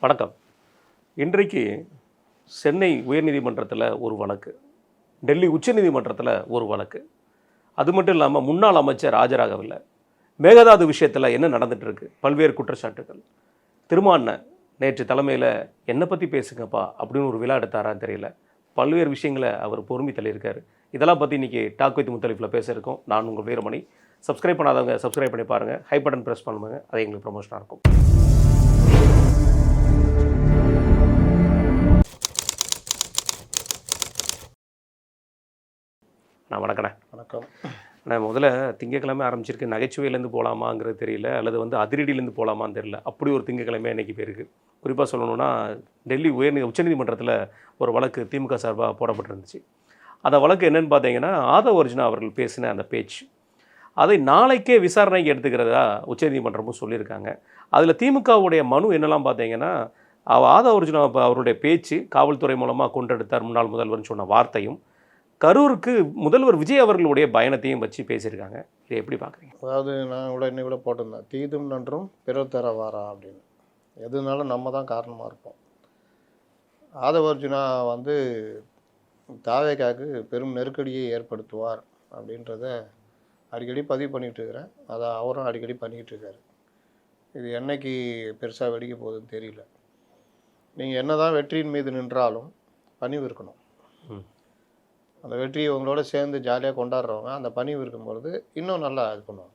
வணக்கம். இன்றைக்கு சென்னை உயர்நீதிமன்றத்தில் ஒரு வழக்கு, டெல்லி உச்சநீதிமன்றத்தில் ஒரு வழக்கு. அது மட்டும் இல்லாமல் முன்னாள் அமைச்சர் ஆஜராகவில்லை. மேகதாது விஷயத்தில் என்ன நடந்துட்டு இருக்கு, பல்வேறு குற்றச்சாட்டுகள். திருமாவளவன் நேற்று தலைமையில் என்னை பற்றி பேசுங்கப்பா அப்படின்னு ஒரு விழா எடுத்தாரான்னு தெரியல. பல்வேறு விஷயங்களை அவர் பொறுமை தள்ளியிருக்காரு. இதெல்லாம் பற்றி இன்றைக்கி டாக் வித் முத்தலிஃபில் பேச இருக்கோம். நான் உங்கள் வீரமணி. சப்ஸ்கிரைப் பண்ணாதவங்க சப்ஸ்கிரைப் பண்ணி பாருங்கள், ஹை பட்டன் ப்ரெஸ் பண்ணுவாங்க, அது எங்களுக்கு ப்ரமோஷனாக இருக்கும். வணக்கண்ணே. வணக்கம். நான் முதல்ல திங்கக்கிழமை ஆரம்பிச்சிருக்கு, நகைச்சுவையிலேருந்து போகலாமாங்கிறது தெரியல, அல்லது அதிரடியிலேருந்து போகலாமான்னு தெரியல. அப்படி ஒரு திங்கக்கிழமை இன்றைக்கி போயிருக்கு. குறிப்பாக சொல்லணுன்னா, டெல்லி உச்சநீதிமன்றத்தில் ஒரு வழக்கு திமுக சார்பாக போடப்பட்டிருந்துச்சு. அந்த வழக்கு என்னென்னு பார்த்தீங்கன்னா, ஆதவ் அர்ஜுனா அவர்கள் பேசின அந்த பேச்சு, அதை நாளைக்கே விசாரணைக்கு எடுத்துக்கிறதா உச்சநீதிமன்றமும் சொல்லியிருக்காங்க. அதில் திமுகவுடைய மனு என்னெல்லாம் பார்த்தீங்கன்னா, ஆதவ் அர்ஜுனா அவருடைய பேச்சு காவல்துறை மூலமாக கொண்டெடுத்தார் முன்னாள் முதல்வர்னு சொன்ன வார்த்தையும், கரூருக்கு முதல்வர் விஜய் அவர்களுடைய பயணத்தையும் வச்சு பேசியிருக்காங்க. இதை எப்படி பார்க்குறீங்க? அதாவது நான் இன்னைக்கு போட்டிருந்தேன், தீதும் நன்றும் பிறர் தர வாரா அப்படின்னு. எதுனாலும் நம்ம தான் காரணமாக இருப்போம். ஆதவ் அர்ஜுனா தாவேக்காவுக்கு பெரும் நெருக்கடியை ஏற்படுத்துவார் அப்படின்றத அடிக்கடி பதிவு பண்ணிகிட்டு இருக்கிறேன். அதை அவரும் அடிக்கடி பண்ணிக்கிட்டு இருக்காரு. இது என்னைக்கு பெருசாக வெடிக்க போகுதுன்னு தெரியல. நீங்கள் என்ன தான் வெற்றியின் மீது நின்றாலும் பணிவு இருக்கணும். அந்த வெற்றியை உங்களோட சேர்ந்து ஜாலியாக கொண்டாடுறவங்க அந்த பணிவு இருக்கும்பொழுது இன்னும் நல்லா இது பண்ணுவாங்க.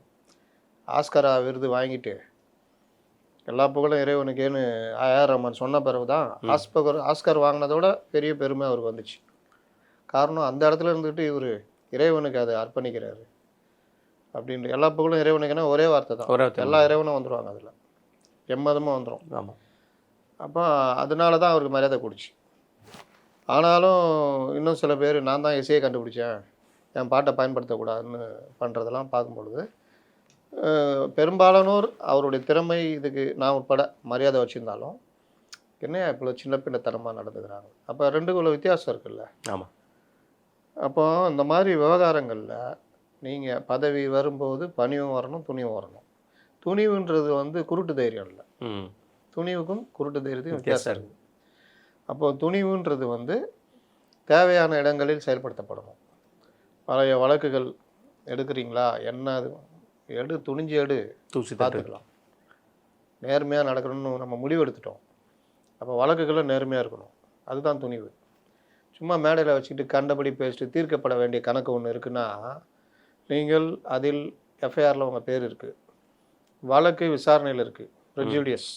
ஆஸ்கரா விருது வாங்கிட்டு எல்லா புகழும் இறைவனுக்கேன்னு AR ரஹ்மான் சொன்ன பிறகு தான் ஆஸ்கர் வாங்கினதோட பெரிய பெருமை அவருக்கு வந்துச்சு. காரணம், அந்த இடத்துல இருந்துட்டு இவர் இறைவனுக்கு அதை அர்ப்பணிக்கிறாரு அப்படின்ட்டு. எல்லா புகழும் இறைவனுக்குன்னா ஒரே வார்த்தை தான், எல்லா இறைவனும் வந்துடுவாங்க, அதில் எம்மதமும் வந்துடும். ஆமாம். அப்போ அதனால தான் அவருக்கு மரியாதை கொடுச்சு. ஆனாலும் இன்னும் சில பேர் நான் தான் இசையை கண்டுபிடிச்சேன், என் பாட்டை பயன்படுத்தக்கூடாதுன்னு பண்ணுறதெல்லாம் பார்க்கும்பொழுது, பெரும்பாலானோர் அவருடைய திறமை இதுக்கு நான் உட்பட மரியாதை வச்சுருந்தாலும் என்ன இவ்வளோ சின்ன பின்னத்தனமாக நடந்துக்கிறாங்க. அப்போ ரெண்டுக்குள்ள வித்தியாசம் இருக்குல்ல. ஆமாம். அப்போ இந்த மாதிரி விவகாரங்களில் நீங்கள் பதவி வரும்போது பணிவும் வரணும், துணிவும் வரணும். துணிவுன்றது குருட்டு தைரியம் இல்லை. துணிவுக்கும் குருட்டு தைரியத்துக்கும் வித்தியாசம் இருக்குது. அப்போது துணிவுன்றது தேவையான இடங்களில் செயல்படுத்தப்படணும். பழைய வழக்குகள் எடுக்கிறீங்களா, என்ன அது துணிஞ்சு தூசி பார்த்துக்கலாம். நேர்மையாக நடக்கணும்னு நம்ம முடிவு எடுத்துட்டோம். அப்போ வழக்குகளை நேர்மையாக இருக்கணும், அதுதான் துணிவு. சும்மா மேடையில் வச்சுக்கிட்டு கண்டபடி பேசிட்டு தீர்க்கப்பட வேண்டிய கணக்கு ஒன்று இருக்குன்னா, நீங்கள் அதில் எஃப்ஐஆரில் உங்கள் பேர் இருக்குது, வழக்கு விசாரணையில் இருக்குது, ப்ரெஜுடியஸ்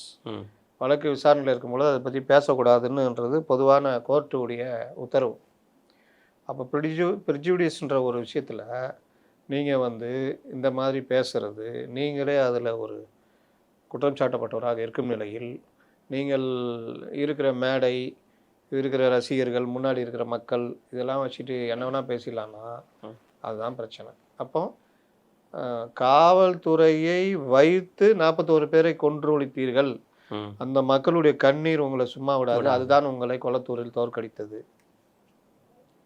வழக்கு விசாரணையில் இருக்கும்போது அதை பற்றி பேசக்கூடாதுன்னுன்றது பொதுவான கோர்ட்டுடைய உத்தரவு. அப்போ ப்ரிஜுடியஸ்ன்ற ஒரு விஷயத்தில் நீங்கள் இந்த மாதிரி பேசுகிறது, நீங்களே அதில் ஒரு குற்றம் சாட்டப்பட்டவராக இருக்கும் நிலையில் நீங்கள் இருக்கிற மேடை, இருக்கிற ரசிகர்கள், முன்னாடி இருக்கிற மக்கள், இதெல்லாம் வச்சுட்டு என்ன வேணால் பேசிடலான்னா அதுதான் பிரச்சனை. அப்போ காவல்துறையை வைத்து 41 பேரை கொன்றொழித்தீர்கள், அந்த மக்களுடைய கண்ணீர் உங்களை சும்மா விடாது, அதுதான் உங்களை கொளத்தூரில் தோற்கடித்தது.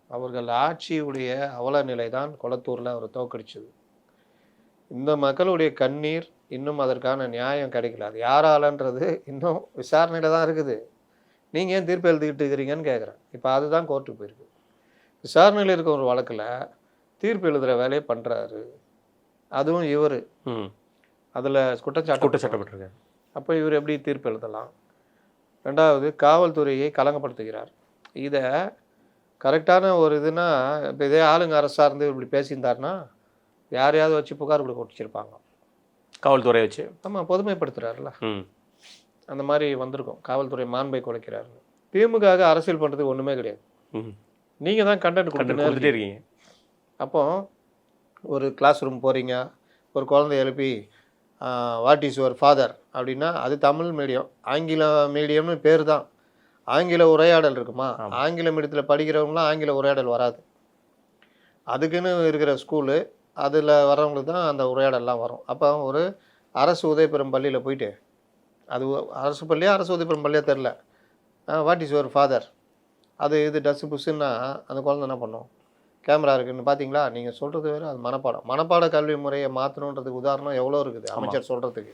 அவர்கள் ஆட்சியுடைய அவல நிலை தான் கொளத்தூரில் அவர் தோற்கடிச்சது. இந்த மக்களுடைய கண்ணீர் இன்னும் அதற்கான நியாயம் கிடைக்கல. அது யாராலன்றது இன்னும் விசாரணையில் தான் இருக்குது. நீங்கள் ஏன் தீர்ப்பு எழுதிக்கிட்டு இருக்கிறீங்கன்னு கேட்குறேன். இப்போ அதுதான் கோர்ட்டுக்கு போயிருக்கு. விசாரணையில் இருக்க ஒரு வழக்கில் தீர்ப்பு எழுதுகிற வேலையை பண்ணுறாரு, அதுவும் இவர் அதில் குற்றச்சாட்டப்பட்டிருக்காரு. அப்போ இவர் எப்படி தீர்ப்பு எழுதலாம்? ரெண்டாவது, காவல்துறையை களங்கப்படுத்துகிறார். இதை கரெக்டான ஒரு இதுனா, இப்போ இதே ஆளுங்க அரசாக இருந்து இப்படி பேசியிருந்தாருன்னா யாரையாவது வச்சு புகார் கொடுச்சிருப்பாங்க, காவல்துறை வச்சு. ஆமாம், பொதுமைப்படுத்துகிறாருல, அந்த மாதிரி வந்திருக்கும். காவல்துறை மாண்பை குலைக்கிறாரு. திமுக அரசியல் பண்ணுறதுக்கு ஒன்றுமே கிடையாது. நீங்கள் தான் கண்டென்ட் கொடுத்துட்டே இருக்கீங்க. அப்போ ஒரு கிளாஸ் ரூம் போகிறீங்க, ஒரு குழந்தை எழுப்பி வாட் இஸ் யுவர் ஃபாதர் அப்படின்னா அது தமிழ் மீடியம், ஆங்கில மீடியம்னு பேர் தான். ஆங்கில உரையாடல் இருக்குமா? ஆங்கில மீடியத்தில் படிக்கிறவங்களாம் ஆங்கில உரையாடல் வராது. அதுக்குன்னு இருக்கிற ஸ்கூலு, அதில் வரவங்களுக்கு தான் அந்த உரையாடல்லாம் வரும். அப்போ ஒரு அரசு உதவி பெறும் பள்ளியில் போயிட்டு, அது அரசு பள்ளியா அரசு உதவி பெறும் பள்ளியாக தெரில, வாட் இஸ் யுவர் ஃபாதர், அது இது டஸ்ஸு புஸ்ஸுன்னா அந்த குழந்தை என்ன பண்ணும்? கேமரா இருக்குன்னு பார்த்தீங்களா, நீங்கள் சொல்கிறது வேறு, அது மனப்பாட கல்வி முறையை மாற்றணுன்றதுக்கு உதாரணம் எவ்வளோ இருக்குது அமைச்சர் சொல்கிறதுக்கு.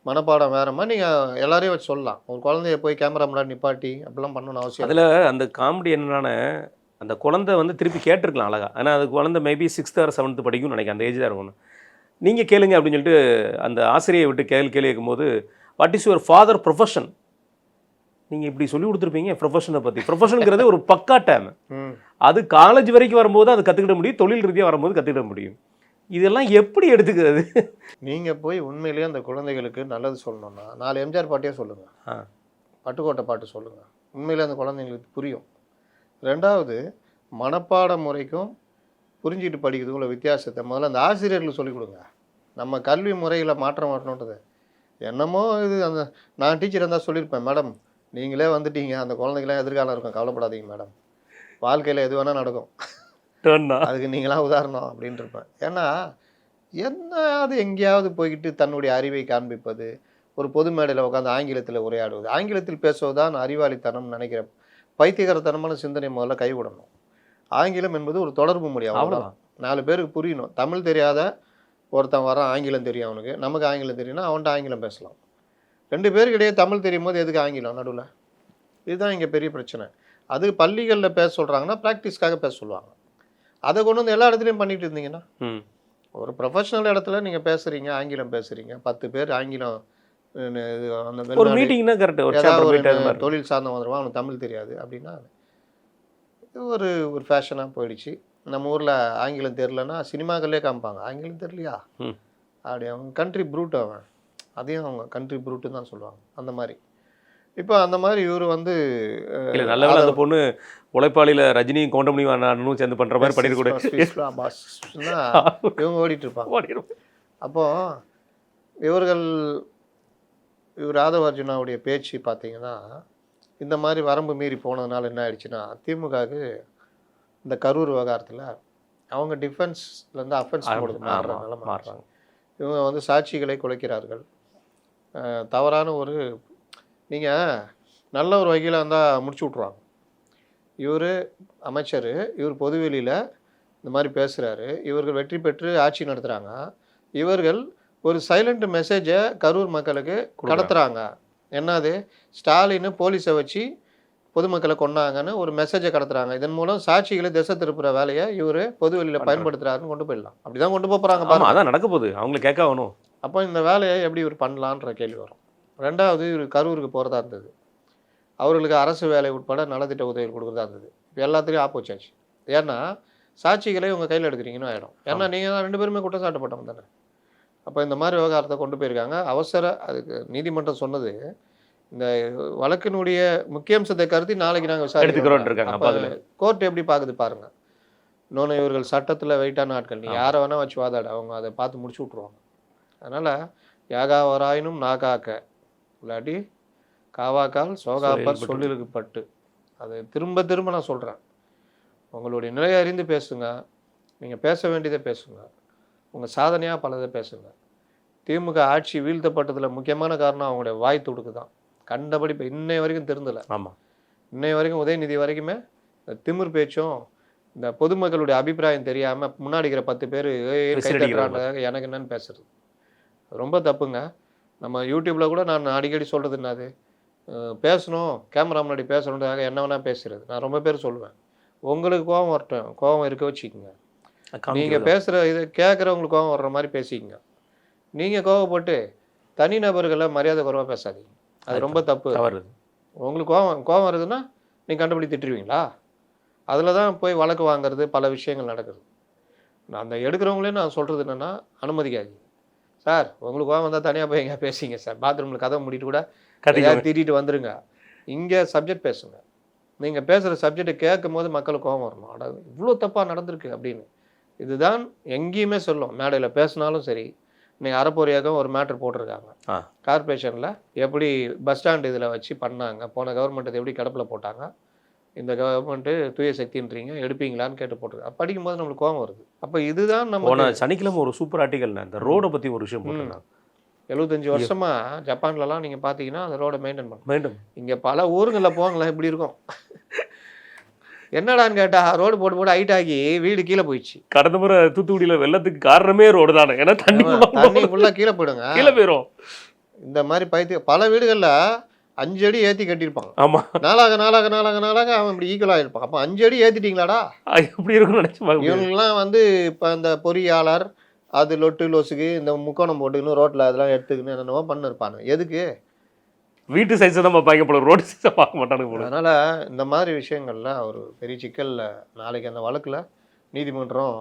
மனப்பாடம் வேறமா நீங்கள் எல்லாரையும் வச்சு சொல்லலாம். ஒரு குழந்தைய போய் கேமரா முன்னாடி நிப்பாட்டி அப்படிலாம் பண்ணணும்னு அவசியம் அதில் அந்த காமெடி என்னன்னா, அந்த குழந்தை வந்து திருப்பி கேட்டிருக்கலாம் அழகா. ஆனால் அது குழந்தை மேபி 6th or 7th படிக்கும்னு நினைக்கிறேன். அந்த ஏஜ் தான் இருக்கணும். நீங்கள் கேளுங்க அப்படின்னு சொல்லிட்டு அந்த ஆசிரியை விட்டு கேள்வி கேட்கும்போது, what is your father profession? நீங்கள் இப்படி சொல்லி கொடுத்துருப்பீங்க ப்ரொஃபஷனை பற்றி. ப்ரொஃபஷனுங்கிறது ஒரு பக்கா டேம். அது காலேஜ் வரைக்கும் வரும்போது அது கற்றுக்கிட முடியும், தொழில் ரீதியாக வரும்போது கற்றுக்கிட முடியும். இதெல்லாம் எப்படி எடுத்துக்கிறது? நீங்கள் போய் உண்மையிலேயே அந்த குழந்தைகளுக்கு நல்லது சொல்லணும்னா 4 எம்ஜிஆர் பாட்டே சொல்லுங்கள், பட்டுக்கோட்டை பாட்டு சொல்லுங்கள். உண்மையிலே அந்த குழந்தைங்களுக்கு புரியும். 2வது மனப்பாட முறைக்கும் புரிஞ்சிட்டு படிக்கிறதுக்கும் உள்ள வித்தியாசத்தை முதல்ல அந்த ஆசிரியர்களுக்கு சொல்லிக் கொடுங்க. நம்ம கல்வி முறையில் மாற்றம் வரணுன்றது என்னமோ இது. அந்த நான் டீச்சர் இருந்தால் சொல்லியிருப்பேன், மேடம் நீங்களே வந்துட்டீங்க, அந்த குழந்தைங்களாம் எதிர்காலம் இருக்கும், கவலைப்படாதீங்க மேடம், வாழ்க்கையில் எது வேணால் நடக்கும், அதுக்கு நீங்களாம் உதாரணம் அப்படின்ட்டு இருப்பேன். ஏன்னா என்ன அது எங்கேயாவது போய்கிட்டு தன்னுடைய அறிவை காண்பிப்பது, ஒரு பொது மேடையில் உட்காந்து ஆங்கிலத்தில் உரையாடுவது, ஆங்கிலத்தில் பேசுவதுதான் அறிவாளித்தனம் நினைக்கிற பைத்தியகாரத்தனமான சிந்தனை முதல்ல கைவிடணும். ஆங்கிலம் என்பது ஒரு தொடர்பு மொழி, அவ்வளோதான். 4 பேருக்கு புரியணும். தமிழ் தெரியாத ஒருத்தன் வரான், ஆங்கிலம் தெரியும் அவனுக்கு, நமக்கு ஆங்கிலம் தெரியும்னா அவன்கிட்ட ஆங்கிலம் பேசலாம். 2 பேருக்கு இடையே தமிழ் தெரியும் போது எதுக்கு ஆங்கிலம் நடுவில்? இதுதான் இங்கே பெரிய பிரச்சனை. அது பள்ளிகளில் பேச சொல்கிறாங்கன்னா ப்ராக்டிஸ்க்காக பேச சொல்லுவாங்க. அதை கொண்டு வந்து எல்லா இடத்துலையும் பண்ணிட்டு இருந்தீங்கன்னா, ஒரு ப்ரொஃபஷனல் இடத்துல நீங்கள் பேசுகிறீங்க, ஆங்கிலம் பேசுகிறீங்க, 10 பேர் ஆங்கிலம் அந்த ஒரு மீட்டிங்னா கரெக்ட், ஒரு தொழில் சார்ந்த வந்துடுவான், அவனுக்கு தமிழ் தெரியாது அப்படின்னா ஒரு ஃபேஷனாக போயிடுச்சு. நம்ம ஊரில் ஆங்கிலம் தெரிலன்னா சினிமாக்கள்லேயே காமிப்பாங்க, ஆங்கிலம் தெரியலையா அப்படி. அவங்க கண்ட்ரி ப்ரூட், அவன் அதையும் அவங்க கண்ட்ரி ப்ரூட்டுன்னு தான் சொல்லுவாங்க. அந்த மாதிரி இப்போ அந்த மாதிரி இவர் வந்து நல்ல வேளை அந்த பொண்ணு உழைப்பாளியில் ரஜினியும் கவுண்டமணி நானும் சேர்ந்து பண்ணுற மாதிரி பண்ணிருக்கூட இவங்க ஓடிட்டு இருப்பாங்க. அப்போது இவர் ஆதவ அர்ஜுனாவுடைய பேச்சு பார்த்தீங்கன்னா, இந்த மாதிரி வரம்பு மீறி போனதுனால என்ன ஆயிடுச்சுன்னா, திமுகவுக்கு இந்த கரூர் விவகாரத்தில் அவங்க டிஃபென்ஸ்லேருந்து அஃபென்ஸ் மோடுக்கு மாறுறாங்க. இவங்க வந்து சாட்சிகளை குலைக்கிறார்கள். தவறான ஒரு நீங்கள் நல்ல ஒரு வகையில் வந்தால் முடிச்சு விட்ருவாங்க. இவர் அமைச்சர், இவர் பொதுவெளியில் இந்த மாதிரி பேசுகிறாரு, இவர்கள் வெற்றி பெற்று ஆட்சி நடத்துகிறாங்க. இவர்கள் ஒரு சைலண்ட் மெசேஜை கரூர் மக்களுக்கு கடத்துகிறாங்க. என்னது, ஸ்டாலின் போலீஸை வச்சு பொதுமக்களை கொண்டாங்கன்னு ஒரு மெசேஜை கடத்துறாங்க. இதன் மூலம் சாட்சிகளை திசை திருப்புற வேலையை இவர் பொதுவெளியில் பயன்படுத்துகிறாருன்னு கொண்டு போயிடலாம். அப்படி தான் கொண்டு போகிறாங்க. அதான் நடக்க போகுது, அவங்களுக்கு கேட்க வேணும். அப்போ இந்த வேலையை எப்படி இவர் பண்ணலான்ற கேள்வி வரும். 2வது, இவர் கரூருக்கு போகிறதா இருந்தது, அவர்களுக்கு அரசு வேலை உட்பட நலத்திட்ட உதவிகள் கொடுக்குறதா இருந்தது. இப்போ எல்லாத்துலேயும் ஆப்போச்சாச்சு. ஏன்னா சாட்சிகளை உங்கள் கையில் எடுக்கிறீங்கன்னு ஆகிடும். ஏன்னா நீங்கள் தான் 2 பேருமே குற்றம் சாட்டப்பட்டவங்க தானே. அப்போ இந்த மாதிரி விவகாரத்தை கொண்டு போயிருக்காங்க. அதுக்கு நீதிமன்றம் சொன்னது, இந்த வழக்கினுடைய முக்கியம்சத்தை கருதி நாளைக்கு நாங்கள் விசாரிக்கிறோம். கோர்ட் எப்படி பார்க்குது பாருங்கள். இன்னொன்று, இவர்கள் சட்டத்தில் வெயிட்டான ஆட்கள், நீ யாரை வேணால் வச்சு வாதாடு, அவங்க அதை பார்த்து முடிச்சு விட்ருவாங்க. அதனால் யாகாவராயினும் நாகாக்க இல்லாட்டி காவாக்கால் சோகாப்பால் சொல்லிருக்கு பட்டு. அதை திரும்ப திரும்ப நான் சொல்கிறேன், உங்களுடைய நிலையை அறிந்து பேசுங்க, நீங்கள் பேச வேண்டியதை பேசுங்க, உங்கள் சாதனையாக பலதை பேசுங்க. திமுக ஆட்சி வீழ்த்தப்பட்டதில் முக்கியமான காரணம் அவங்களுடைய வாய் துடுக்கு தான். கண்டபடி இப்போ இன்னை வரைக்கும் திருந்தலை. ஆமாம், இன்னை வரைக்கும் உதயநிதி வரைக்குமே இந்த திமிர் பேச்சும் இந்த பொதுமக்களுடைய அபிப்பிராயம் தெரியாமல் முன்னாடி இருக்கிற 10 பேர் எனக்கு என்னன்னு பேசுறது ரொம்ப தப்புங்க. நம்ம யூடியூப்பில் கூட நான் அடிக்கடி சொல்கிறது என்னது, பேசணும், கேமரா முன்னாடி பேசணுன்றதாக என்ன வேணால் பேசுகிறது. நான் ரொம்ப பேர் சொல்லுவேன், உங்களுக்கு கோபம் வரட்டும், கோபம் இருக்க வச்சுக்கோங்க. நீங்கள் பேசுகிற இது கேட்குறவங்களுக்கு கோபம் வர்ற மாதிரி பேசிக்கங்க. நீங்கள் கோபப்பட்டு தனிநபர்களை மரியாதை குறைவாக பேசாதீங்க, அது ரொம்ப தப்பு. உங்களுக்கு கோபம் வருதுன்னா நீங்கள் கண்டுபிடி திட்டுருவீங்களா? அதில் தான் போய் வழக்கு வாங்கிறது, பல விஷயங்கள் நடக்குது. நான் அந்த எடுக்கிறவங்களே நான் சொல்கிறது என்னென்னா, அனுமதிக்காதீங்க சார். உங்களுக்கு கோவம் வந்தால் தனியாக போய் எங்கே பேசிங்க சார், பாத்ரூமில் கதை மூடிட்டு கூட திட்டிட்டு வந்துடுங்க. இங்கே சப்ஜெக்ட் பேசுங்க. நீங்கள் பேசுகிற சப்ஜெக்டை கேட்கும் போது மக்களுக்கு கோவம் வரணும், அட இவ்வளோ தப்பாக நடந்திருக்கு அப்படின்னு. இதுதான் எங்கேயுமே சொல்லும். மேடையில் பேசினாலும் சரி. நீங்கள் அறப்பொறியாக ஒரு மேட்ரு போட்டிருக்காங்க, கார்பரேஷனில் எப்படி பஸ் ஸ்டாண்டு இதில் வச்சு பண்ணாங்க, போன கவர்மெண்ட் எப்படி கிடப்பில் போட்டாங்க, இந்த கவர்மெண்ட்டு தூய சக்தின்றீங்க, எடுப்பீங்களான்னு கேட்டு போட்டிருக்காங்க. படிக்கும்போது நம்மளுக்கு கோவம் வருது. அப்போ இதுதான் நம்ம சனிக்கிழமை ஒரு சூப்பர் ஆர்டிக்கல் இந்த ரோடை பற்றி ஒரு விஷயம் போட்டிருக்காங்க. 75 வருஷமாக ஜப்பான்லலாம் நீங்கள் பார்த்தீங்கன்னா அந்த ரோடை மெயின்டைன் பண்ணணும். இங்கே பல ஊருங்களில் போங்களேன் இப்படி இருக்கும். என்னடான்னு கேட்டால் ரோடு போட்டு ஹைட் ஆகி வீடு கீழே போயிடுச்சு. கடந்த முறை தூத்துக்குடியில் வெள்ளத்துக்கு காரணமே ரோடு தானே, ஏன்னா தண்ணி ஃபுல்லாக கீழே போயிடுங்க, கீழே போயிடும். இந்த மாதிரி பல வீடுகளில் 5 அடி ஏற்றி கட்டியிருப்பாங்க. ஆமாம், நாளாக அவன் இப்படி ஈக்குவலாக இருப்பான். அப்போ 5 அடி ஏற்றிட்டீங்களாடா? எப்படி இருக்கும்னு நினச்சி பார்க்க முடியாது. இவங்கெல்லாம் வந்து இப்போ இந்த பொறியாளர் அது லொட்டு லொசுக்கு இந்த முக்கோணம் போட்டுக்கின்னு ரோட்டில் அதெல்லாம் எடுத்துக்கின்னு என்னென்னவோ பண்ணிருப்பானு. எதுக்கு? வீட்டு சைஸை தான் பார்ப்பாங்க போல, ரோடு சைஸை பார்க்க மாட்டானுங்க போல. அதனால் இந்த மாதிரி விஷயங்கள்ல ஒரு பெரிய சிக்கலில் நாளைக்கு அந்த வழக்கில் நீதிமன்றம்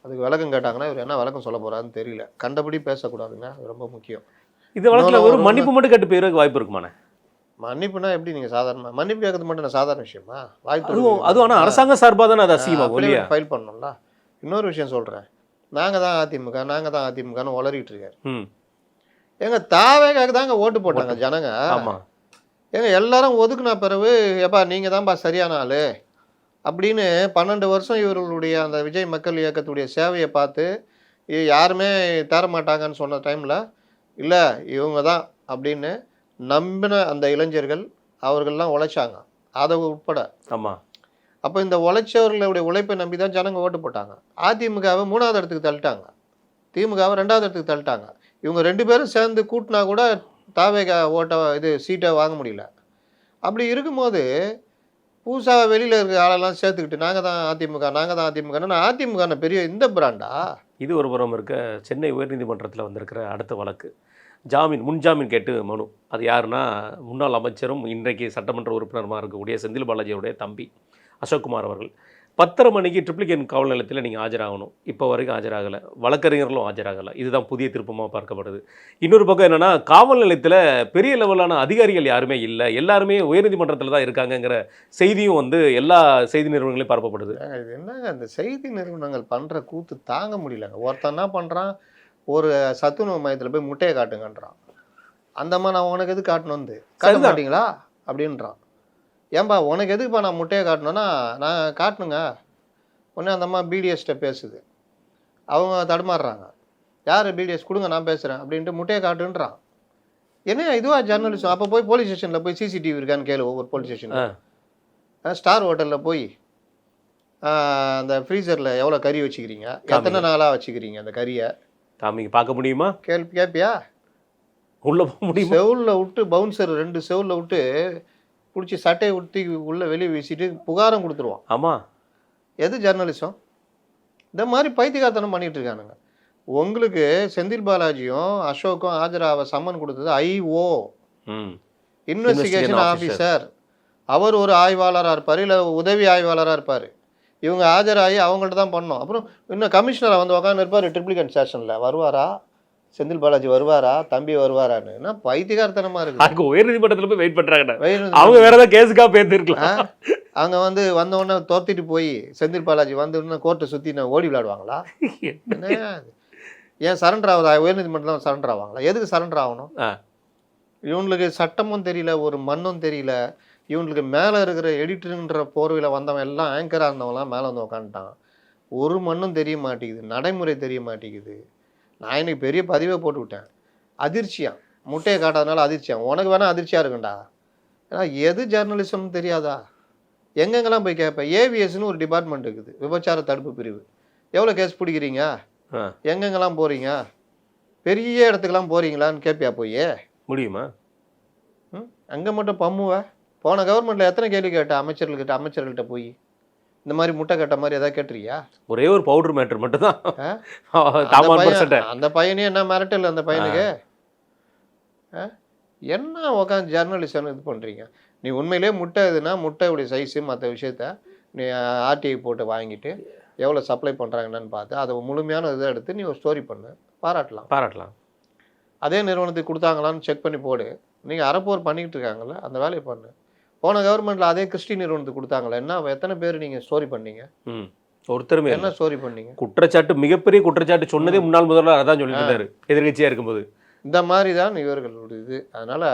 அதுக்கு விளக்கம் கேட்டாங்கன்னா இவர் என்ன விளக்கம் சொல்ல போகிறாருன்னு தெரியல. கண்டபடி பேசக்கூடாதுங்க, அது ரொம்ப முக்கியம். இந்த வழக்கில் ஒரு மன்னிப்பு மட்டும் கேட்டு போயிருக்கு வாய்ப்பு இருக்குமாண்ணே? மன்னிப்புனா எப்படி நீங்கள் சாதாரணமாக மன்னிப்பு கேட்கறது மட்டும் நான் சாதாரண விஷயமா? அதுவும் ஆனால் அரசாங்க சார்பாக தானே அது அசிங்கமாகும் இல்லையா? ஃபைல் பண்ணணும்ல. இன்னொரு விஷயம் சொல்கிறேன், நாங்கள் தான் அதிமுகன்னு உளறிட்டு இருக்காரு. எங்க தாவேக்காக தாங்க ஓட்டு போட்டாங்க ஜனங்க. ஆமாம், ஏங்க எல்லாரும் ஒதுக்குன பிறகு எப்பா நீங்கள் தான்ப்பா சரியான ஆள் அப்படின்னு 12 வருஷம் இவர்களுடைய அந்த விஜய் மக்கள் இயக்கத்துடைய சேவையை பார்த்து யாருமே தேரமாட்டாங்கன்னு சொன்ன டைமில் இல்லை இவங்க தான் அப்படின்னு நம்பின அந்த இளைஞர்கள் அவர்கள்லாம் உழைச்சாங்க, அதை உட்பட. ஆமாம். அப்போ இந்த உழைச்சவர்களுடைய உழைப்பை நம்பி தான் ஜனங்க ஓட்டு போட்டாங்க. அதிமுகவை 3வது இடத்துக்கு தள்ளிட்டாங்க, திமுகவை 2வது இடத்துக்கு தள்ளிட்டாங்க. இவங்க 2 பேரும் சேர்ந்து கூட்டினா கூட தாவேகா சீட்டை வாங்க முடியல. அப்படி இருக்கும்போது புதுசாக வெளியில் இருக்கிற ஆளெல்லாம் சேர்த்துக்கிட்டு நாங்கள் தான் அதிமுகன்னு அதிமுக பெரிய இந்த பிராண்டா? இது ஒரு புறம் இருக்க, சென்னை உயர்நீதிமன்றத்தில் வந்திருக்கிற அடுத்த வழக்கு முன்ஜாமீன் கேட்டு மனு. அது யாருன்னா, முன்னாள் அமைச்சரும் இன்றைக்கு சட்டமன்ற உறுப்பினருமாக இருக்கக்கூடிய செந்தில் பாலாஜியோடைய தம்பி அசோக்குமார் அவர்கள் 10:30 மணிக்கு ட்ரிப்ளிகேன் காவல் நிலையத்தில் நீங்கள் ஆஜராகணும். இப்போ வரைக்கும் ஆஜராகலை, வழக்கறிஞர்களும் ஆஜராகலை. இதுதான் புதிய திருப்பமாக பார்க்கப்படுது. இன்னொரு பக்கம் என்னென்னா, காவல் நிலையத்தில் பெரிய லெவலான அதிகாரிகள் யாருமே இல்லை, எல்லாருமே உயர்நீதிமன்றத்தில் தான் இருக்காங்கங்கிற செய்தியும் வந்து எல்லா செய்தி நிறுவனங்களையும் பரப்பப்படுது. இது என்னங்க அந்த செய்தி நிறுவனங்கள் பண்ணுற கூத்து தாங்க முடியலங்க. ஒருத்தன் என்ன பண்ணுறான், ஒரு சத்துணவு மையத்தில் போய் முட்டையை காட்டுங்கன்றான். அந்தம்மா நான் உனக்கு எது காட்டணும் வந்து காட்ட மாட்டீங்களா அப்படின்றான். ஏன்பா உனக்கு எதுக்குப்பா நான் முட்டையை காட்டணுன்னா நான் காட்டணுங்க. உடனே அந்த அம்மா பிடிஎஸ்கிட்ட பேசுது, அவங்க தடுமாறுறாங்க. யார் பிடிஎஸ் கொடுங்க நான் பேசுகிறேன் அப்படின்ட்டு முட்டையை காட்டுன்றான். என்ன இதுவா ஜர்னலிசம்? அப்போ போய் போலீஸ் ஸ்டேஷனில் போய் சிசிடிவி இருக்கான்னு கேளு. ஒவ்வொரு போலீஸ் ஸ்டேஷனில் ஸ்டார் ஹோட்டலில் போய் அந்த ஃப்ரீசரில் எவ்வளோ கறி வச்சுக்கிறீங்க, எத்தனை நாளாக வச்சுக்கிறீங்க அந்த கறியை காமிங்க, பார்க்க முடியுமா? கேட்பியா? உள்ளே போக முடியும்? செவுலில் விட்டு பவுன்சர் 2 செவுலில் விட்டு பிடிச்சி சட்டையை ஊற்றி உள்ளே வெளியே வீசிட்டு புகாரம் கொடுத்துருவான். ஆமாம். எது ஜர்னலிசம்? இந்த மாதிரி பைத்தியக்காரத்தனம் பண்ணிகிட்டு இருக்கானுங்க. உங்களுக்கு செந்தில் பாலாஜியும் அசோக்கும் ஆஜராக சம்மன் கொடுத்தது ஐஓ, இன்வெஸ்டிகேஷன் ஆஃபீஸர். அவர் ஒரு ஆய்வாளராக இருப்பார், இல்லை உதவி ஆய்வாளராக இருப்பார். இவங்க ஆஜராகி அவங்கள்ட்ட தான் பண்ணோம். அப்புறம் இன்னும் கமிஷனரை வந்து உட்காந்து இருப்பார் ட்ரிப்ளிகேன் ஸ்டேஷனில். வருவாரா செந்தில் பாலாஜி, வருவாரா தம்பி வருவாரான்னு? என்ன பைத்தியக்காரத்தனமாக இருக்குது. உயர்நீதிமன்றத்தில் போய் வெயிட் பண்ணுறாங்க. அவங்க வேற ஏதாவது கேஸுக்காக பேர்த்துருக்கலாம். அவங்க வந்து வந்தவுடனே தோர்த்திட்டு போய் செந்தில் பாலாஜி வந்து கோர்ட்டை சுற்றி ஓடி விளையாடுவாங்களா? ஏன் சரண்டர் ஆகுதா? உயர்நீதிமன்றம் சரண்டர் ஆவாங்களா? எதுக்கு சரண்டர் ஆகணும்? இவங்களுக்கு சட்டமும் தெரியல, ஒரு மண்ணும் தெரியல. இவங்களுக்கு மேலே இருக்கிற எடிட்டருன்ற போர்வையில் வந்தவன் எல்லாம் ஆங்கராக இருந்தவங்களாம் மேலே வந்து உக்காந்துட்டான். ஒரு மண்ணும் தெரிய மாட்டேங்குது, நடைமுறை தெரிய மாட்டேங்குது. நான் இன்னைக்கு பெரிய பதிவை போட்டு விட்டேன். அதிர்ச்சியான் முட்டையை காட்டாதனால அதிர்ச்சியான். உனக்கு வேணால் அதிர்ச்சியாக இருக்குண்டா. ஏன்னா எது ஜர்னலிசம்னு தெரியாதா? எங்கெங்கெல்லாம் போய் கேட்பேன். ஏவிஎஸ்ன்னு ஒரு டிபார்ட்மெண்ட் இருக்குது, விபச்சார தடுப்பு பிரிவு. எவ்வளோ கேஸ் பிடிக்கிறீங்க, எங்கெங்கெல்லாம் போகிறீங்க, பெரிய இடத்துக்கெல்லாம் போகிறீங்களான்னு கேட்பியா போய்? முடியுமா? அங்கே மட்டும் பம்முவ. போன கவர்மெண்ட்டில் எத்தனை கேள்வி கேட்ட அமைச்சர்கள்கிட்ட போய் இந்த மாதிரி முட்டை கட்ட மாதிரி எதாவது கேட்டுருக்கியா? ஒரே ஒரு பவுடர் மேட்டர் மட்டும் தான். அந்த பையனே என்ன மிரட்டல் அந்த பையனுக்கு? என்ன உட்காந்து ஜர்னலிசம் இது பண்ணுறீங்க? நீ உண்மையிலே முட்டை இதுனா முட்டையுடைய சைஸு மற்ற விஷயத்த நீ ஆர்டிஐ போட்டு வாங்கிட்டு எவ்வளோ சப்ளை பண்ணுறாங்கன்னு பார்த்து அதை முழுமையான இதை எடுத்து நீ ஒரு ஸ்டோரி பண்ணு, பாராட்டலாம். அதே நிறுவனத்துக்கு கொடுத்தாங்களான்னு செக் பண்ணி போடு. நீங்கள் அறப்போர் பண்ணிக்கிட்டு இருக்காங்கல்ல, அந்த வேலையை பண்ணு. போன கவர்மெண்ட்டில் அதே கிறிஸ்டி நிறுவனத்துக்கு கொடுத்தாங்களா? என்ன எத்தனை பேர் நீங்கள் ஸ்டோரி பண்ணீங்க? ஒருத்தருமே என்ன ஸ்டோரி பண்ணீங்க? குற்றச்சாட்டு, மிகப்பெரிய குற்றச்சாட்டு சொன்னதே முன்னாள் முதல்வர் அதான் சொல்லிட்டு இருந்தாரு எதிர்கட்சியாக இருக்கும்போது. இந்த மாதிரி தான் இவர்களுடைய இது. அதனால்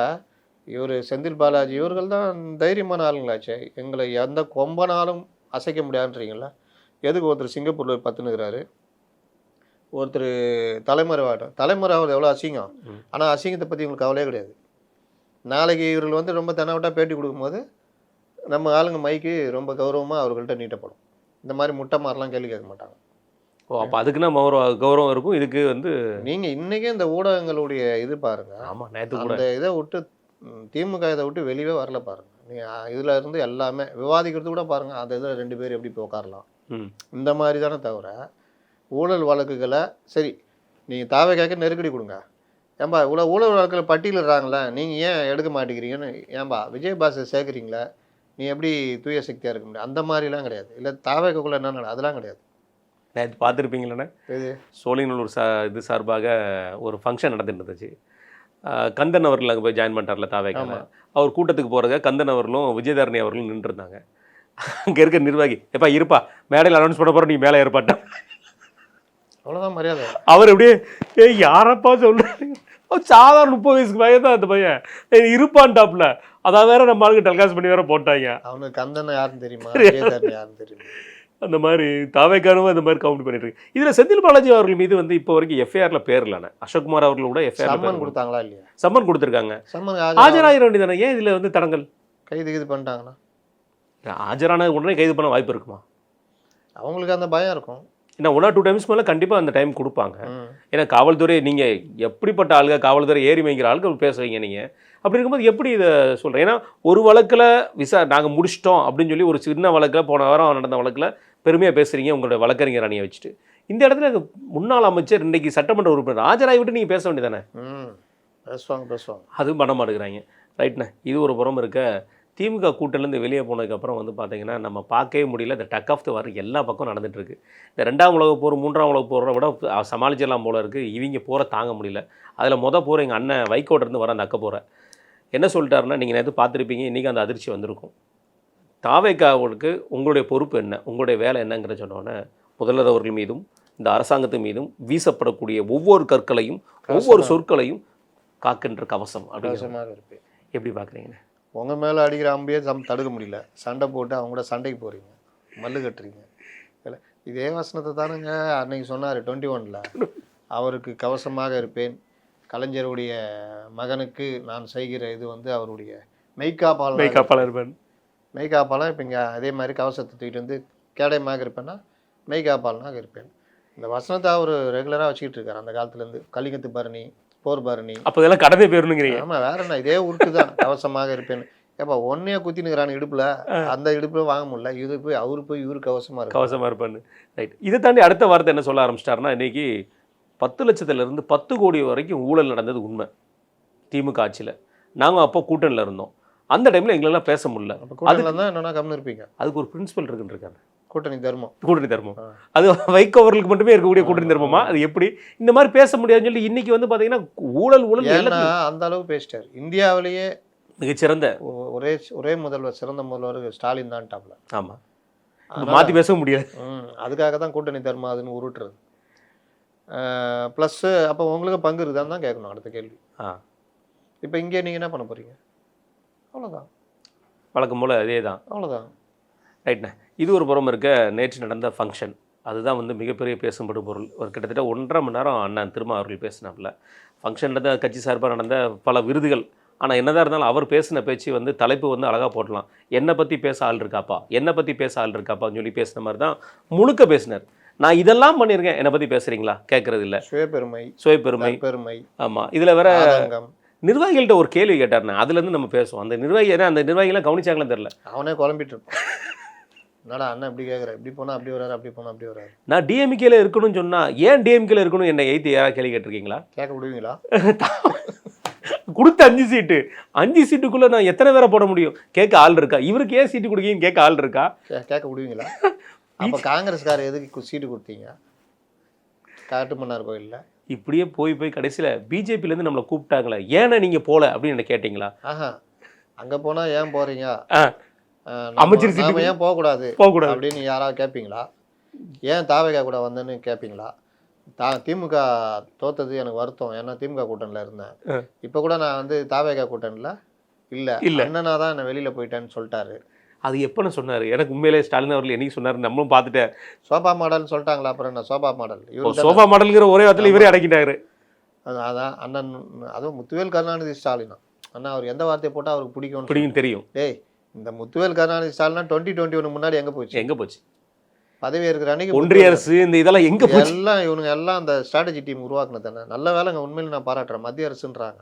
இவர் செந்தில் பாலாஜி இவர்கள் தான் தைரியமான ஆளுங்களாச்சே. எங்களை எந்த கொம்பனாலும் அசைக்க முடியாதுன்றீங்களா? எதுக்கு ஒருத்தர் சிங்கப்பூரில் பத்துனுக்கிறாரு, ஒருத்தர் தலைமுறைவாவது எவ்வளோ அசிங்கம். ஆனால் அசிங்கத்தை பற்றி உங்களுக்கு கவலையே கிடையாது. நாளைக்கு இவர்கள் வந்து ரொம்ப தெனாவட்டாக பேட்டி கொடுக்கும்போது நம்ம ஆளுங்க மைக்கு ரொம்ப கௌரவமாக அவர்கள்ட்ட நீட்டப்படும். இந்த மாதிரி முட்டை மாதிரிலாம் கேள்வி கேட்க மாட்டாங்க. ஓ அப்போ அதுக்குன்னா கௌரவம் இருக்கும், இதுக்கு வந்து நீங்கள் இன்றைக்கே இந்த ஊடகங்களுடைய இது பாருங்க, ஆமாம் நேற்று கூட அந்த இதை விட்டு திமுக இதை விட்டு வெளியவே வரல பாருங்க. நீங்கள் இதில் இருந்து எல்லாமே விவாதிக்கிறது கூட பாருங்க, அந்த இதில் 2 பேர் எப்படி போய் உட்காரலாம் இந்த மாதிரி தானே தவிர ஊழல் வழக்குகளை சரி நீங்கள் தாவேக்காக நெருக்கடி கொடுங்க. ஏன்பா இவ்வளோ ஊழல் வழக்கில் பட்டியலிடுறாங்களே நீங்கள் ஏன் எடுக்க மாட்டேங்கிறீங்கன்னு, ஏன்பா விஜயபாஸை சேர்க்குறீங்களே நீ எப்படி தூய சக்தியாக இருக்க முடியும், அந்த மாதிரிலாம் கிடையாது. இல்லை தாவேக்குள்ளே என்ன அதெல்லாம் கிடையாது. நேற்று பார்த்துருப்பீங்களே, இது சோழிங்கநல்லூர் இது சார்பாக ஒரு ஃபங்க்ஷன் நடந்துட்டு இருந்துச்சு. கந்தன் அவர்கள் அங்கே போய் ஜாயின் பண்ணிட்டார்ல தாவேக்கால, அவர் கூட்டத்துக்கு போகிறத கந்தன் அவர்களும் விஜயதாரணி அவர்களும் நின்றுருந்தாங்க. அங்கே இருக்க நிர்வாகி எப்பா இருப்பா மேடையில் அனௌன்ஸ் பண்ண போகிறோம் நீ மேலே ஏற்பாட்டா, அவ்வளோதான் மரியாதை. அவர் அப்படியே யாரப்பா சொல்கிறாங்க, சாதாரண 30 வயசுக்கு பையன் தான் அந்த பையன் இருப்பான் டாப்ல. அதான் வேற நம்ம ஆளுக்கு டெலிகாஸ்ட் பண்ணி வேற போட்டாங்க. அவனுக்கு கந்தனை யாருன்னு தெரியுமா, விஜயதாரணி யாருன்னு தெரியுமா? அந்த மாதிரி தாவேக்காரும் அந்த மாதிரி கவுண்ட் பண்ணிட்டு இருக்கு. இதில் செந்தில் பாலாஜி அவர்கள் மீது வந்து இப்போ வரைக்கும் எஃப்ஐஆரில் பேர் இல்லைண்ணே. அசோக்குமார் அவர்கள் கூட சம்மன் கொடுத்தாங்களா இல்லையா? சம்மன் கொடுத்துருக்காங்க, சம்மன் ஆஜராகிட வேண்டியதானே. ஏன் இதில் வந்து தடங்கல்? கைது இது பண்ணிட்டாங்கன்னா ஆஜரான உடனே கைது பண்ண வாய்ப்பு இருக்குமா? அவங்களுக்கு அந்த பயம் இருக்கும். ஏன்னா 1 or 2 டைம்ஸ் மேலே கண்டிப்பாக அந்த டைம் கொடுப்பாங்க. ஏன்னா காவல்துறை நீங்கள் எப்படிப்பட்ட ஆளுங்க, காவல்துறை ஏறி வைக்கிற ஆளுக்கு பேசுவீங்க நீங்கள். அப்படி இருக்கும்போது எப்படி இதை சொல்கிறேன்? ஏன்னா ஒரு வழக்கில் நாங்கள் முடிச்சிட்டோம் அப்படின்னு சொல்லி ஒரு சின்ன வழக்கில் போன வாரம் நடந்த வழக்கில் பெருமையாக பேசுகிறீங்க உங்களுடைய வழக்கறிஞர் அணியை வச்சுட்டு. இந்த இடத்துல முன்னாள் அமைச்சர் இன்றைக்கி சட்டமன்ற உறுப்பினர் ஆஜராகி விட்டு நீங்கள் பேச வேண்டியதானே? பேசுவாங்க. அதுவும் பண்ண மாட்டேங்கிறாங்க. ரைட்ண்ணே. இது ஒரு புறம் இருக்க, திமுக கூட்டிலேருந்து வெளியே போனதுக்கப்புறம் வந்து பார்த்தீங்கன்னா நம்ம பார்க்கவே முடியல. இந்த டக் ஆஃப் த வார் எல்லா பக்கம் நடந்துகிட்ருக்கு. இந்த 2ஆம் உலகப் போர் 3ஆம் உலகப் போரை விட சமாளிச்சிடலாம் போல இருக்குது. இவங்க போரை தாங்க முடியல. அதில் போர் எங்கள் அண்ணன் வைகோட்டிருந்து வர அந்த அக்க போரை என்ன சொல்லிட்டாருன்னா, நீங்கள் நேற்று பார்த்துருப்பீங்க, இன்றைக்கி அந்த அதிர்ச்சி வந்திருக்கும். தாவேக்காவுக்கு உங்களுடைய பொறுப்பு என்ன, உங்களுடைய வேலை என்னங்கிற சொன்னோன்னே முதல்வர் அவர்கள் மீதும் இந்த அரசாங்கத்து மீதும் வீசப்படக்கூடிய ஒவ்வொரு கற்களையும் ஒவ்வொரு சொற்களையும் காக்கின்ற கவசம் அப்படிங்கிற இருப்பேன். எப்படி பார்க்குறீங்க? உங்கள் மேலே அடிக்கிற அம்பையே தடுக்க முடியல, சண்டை போட்டு அவங்க கூட சண்டைக்கு போகிறீங்க, மல்லு கட்டுறீங்க. இல்லை இதே வசனத்தை தானுங்க அன்னைக்கு சொன்னார் 21ல், அவருக்கு கவசமாக இருப்பேன், கலைஞருடைய மகனுக்கு நான் செய்கிற இது வந்து அவருடைய மெய்காப்பாளர் இருப்பேன். மெய்காப்பாளன் இப்போ இங்கே அதே மாதிரி கவசத்தை தூக்கிட்டு வந்து கேடயமாக இருப்பேன்னா மெய்காப்பாளனாக இருப்பேன். இந்த வசனத்தை அவர் ரெகுலராக வச்சுக்கிட்டு இருக்கார் அந்த காலத்துலேருந்து. கலிங்கத்து பரணி, போர் பரணி, அப்போ இதெல்லாம் கடமை பேருனுங்கிறீங்க. ஆமாம் வேற என்ன, இதே உருக்கு தான் கவசமாக இருப்பேன். ஏப்பா ஒன்னையே குத்தினுக்கிறான் இடுப்பில், அந்த இடுப்பில் வாங்க முடியல, இது போய் அவரு போய் இவரு கவசமாக இருப்பான்னு. ரைட். இதை தாண்டி அடுத்த வார்த்தை என்ன சொல்ல ஆரம்பிச்சிட்டாருன்னா, இன்றைக்கி 10 லட்சத்துலேருந்து 10 கோடி வரைக்கும் ஊழல் நடந்தது உண்மை திமுக ஆட்சியில். நாங்கள் அப்போ கூட்டணியில் இருந்தோம். அந்த டைமில் எங்களெல்லாம் பேச முடியல. கூட்டணியில் தான் என்னன்னா கம்னு இருப்பீங்க. அதுக்கு ஒரு பிரின்சிபல் இருக்குன்னு இருக்காங்க, கூட்டணி தர்மம். அது வைகோ அவர்களுக்கு மட்டுமே இருக்கக்கூடிய கூட்டணி தர்மமா? அது எப்படி இந்த மாதிரி பேச முடியாதுன்னு சொல்லி இன்னைக்கு வந்து பார்த்தீங்கன்னா ஊழல் அந்த அளவு பேசிட்டார். இந்தியாவிலேயே மிகச்சிறந்த ஒரே முதல்வர், சிறந்த முதல்வர் ஸ்டாலின் தான் டாப்ல. ஆமாம், மாற்றி பேச முடியாது. அதுக்காக தான் கூட்டணி தர்மம் அதுன்னு உருட்டுறது. ப்ளஸ்ஸு அப்போ உங்களுக்கு பங்கு இருக்குதான்னு தான் கேட்கணும் அடுத்த கேள்வி. இப்போ இங்கே நீங்கள் என்ன பண்ண போகிறீங்க? அவ்வளோதான், வழக்கம் போல் அதே தான். அவ்வளோதான். ரைட்ண்ணே. இது ஒரு புறம் இருக்க, நேற்று நடந்த ஃபங்க்ஷன் அதுதான் வந்து மிகப்பெரிய பேசும்படும் பொருள். ஒரு கிட்டத்தட்ட 1.5 மணி நேரம் அண்ணன் திரும்ப அவர்கள் பேசினாப்புல. ஃபங்க்ஷன் நடந்த கட்சி சார்பாக நடந்த பல விருதுகள். ஆனால் என்னதான் இருந்தாலும் அவர் பேசின பேச்சு வந்து தலைப்பு வந்து அழகாக போடலாம். என்னை பற்றி பேச ஆள் இருக்காப்பா, என்னை பற்றி பேச ஆள் இருக்காப்பான்னு சொல்லி பேசின மாதிரி தான் முழுக்க பேசினார். நான் இதெல்லாம் பண்ணியிருக்கேன், என்னை பற்றி பேசுகிறீங்களா? கேட்குறது இல்லை. சுயபெருமை. ஆமாம். இதில் வேற நிர்வாகிகள்கிட்ட ஒரு கேள்வி கேட்டார்ண்ணே, அதுலேருந்து நம்ம பேசுவோம். அந்த நிர்வாகி ஏன்னா அந்த நிர்வாகிகளாம் கவனிச்சாங்களான்னு தெரில. அவனே குழம்பிட்டு இருப்பான். என்னடா அண்ணன் இப்படி கேட்குறேன், இப்படி போனால் அப்படி வராரு, அப்படி போனால் அப்படி வராரு. நான் டிஎம்கேல இருக்கணும்னு சொன்னால் ஏன் டிஎம்கேல இருக்கணும் என்னை எய்த்து யாராவது கேள்வி கேட்டிருக்கீங்களா? கேட்க விடுவீங்களா? கொடுத்த 5 சீட்டு 5 சீட்டுக்குள்ளே நான் எத்தனை பேரை போட முடியும்? கேட்க ஆள் இருக்கா? இவருக்கு ஏன் சீட்டு கொடுக்கீங்கன்னு கேட்க ஆள் இருக்கா? கேட்க விடுவீங்களா? அப்போ காங்கிரஸ்காரர் எதுக்கு சீட்டு கொடுத்தீங்க காட்டுமன்னார் கோயிலில்? இப்படியே போய் கடைசியில் பிஜேபியிலேருந்து நம்மளை கூப்பிட்டாங்களே, ஏன்னா நீங்கள் போகல அப்படின்னு என்ன கேட்டிங்களா? அங்கே போனால் ஏன் போகிறீங்க, அமைச்சர் சீட்டு ஏன் போகக்கூடாது அப்படின்னு யாராவது கேட்பீங்களா? ஏன் தாவேகா கூட வந்தேன்னு கேட்பீங்களா? திமுக தோத்தது எனக்கு வருத்தம், ஏன்னா திமுக கூட்டணியில் இருந்தேன். இப்போ கூட நான் வந்து தாவேகா கூட்டணியில் இல்லை, அண்ணனா தான் என்னை வெளியில் போயிட்டேன்னு சொல்லிட்டாரு. அது எப்போன்னு சொன்னார்? எனக்கு உண்மையிலே ஸ்டாலின் அவர்கள் என்னைக்கு சொன்னார் நம்மளும் பார்த்துட்டேன். சோபா மாடல்னு சொல்லிட்டாங்களா? அப்புறம் என்ன சோபா மாடல்? சோபா மாடல்ங்கிற ஒரே வார்த்தையில் இவரே அடக்கிட்டாரு. அதான் அண்ணன், அதுவும் முத்துவேல் கருணாநிதி ஸ்டாலினா அண்ணா, அவர் எந்த வார்த்தையை போட்டால் அவருக்கு பிடிக்கும் தெரியும். டேய், இந்த முத்துவேல் கருணாநிதி ஸ்டாலினா 2021 முன்னாடி எங்கே போச்சு? பதவி இருக்கிற அன்னைக்கு ஒன்றிய அரசு இந்த இதெல்லாம் எங்க போச்சு? எல்லாம் இவனுங்க எல்லாம் அந்த ஸ்ட்ராட்டஜி டீம் உருவாக்குனது தானே. நல்ல வேலைங்க, உண்மையில நான் பாராட்டுறேன். மத்திய அரசுன்றாங்க,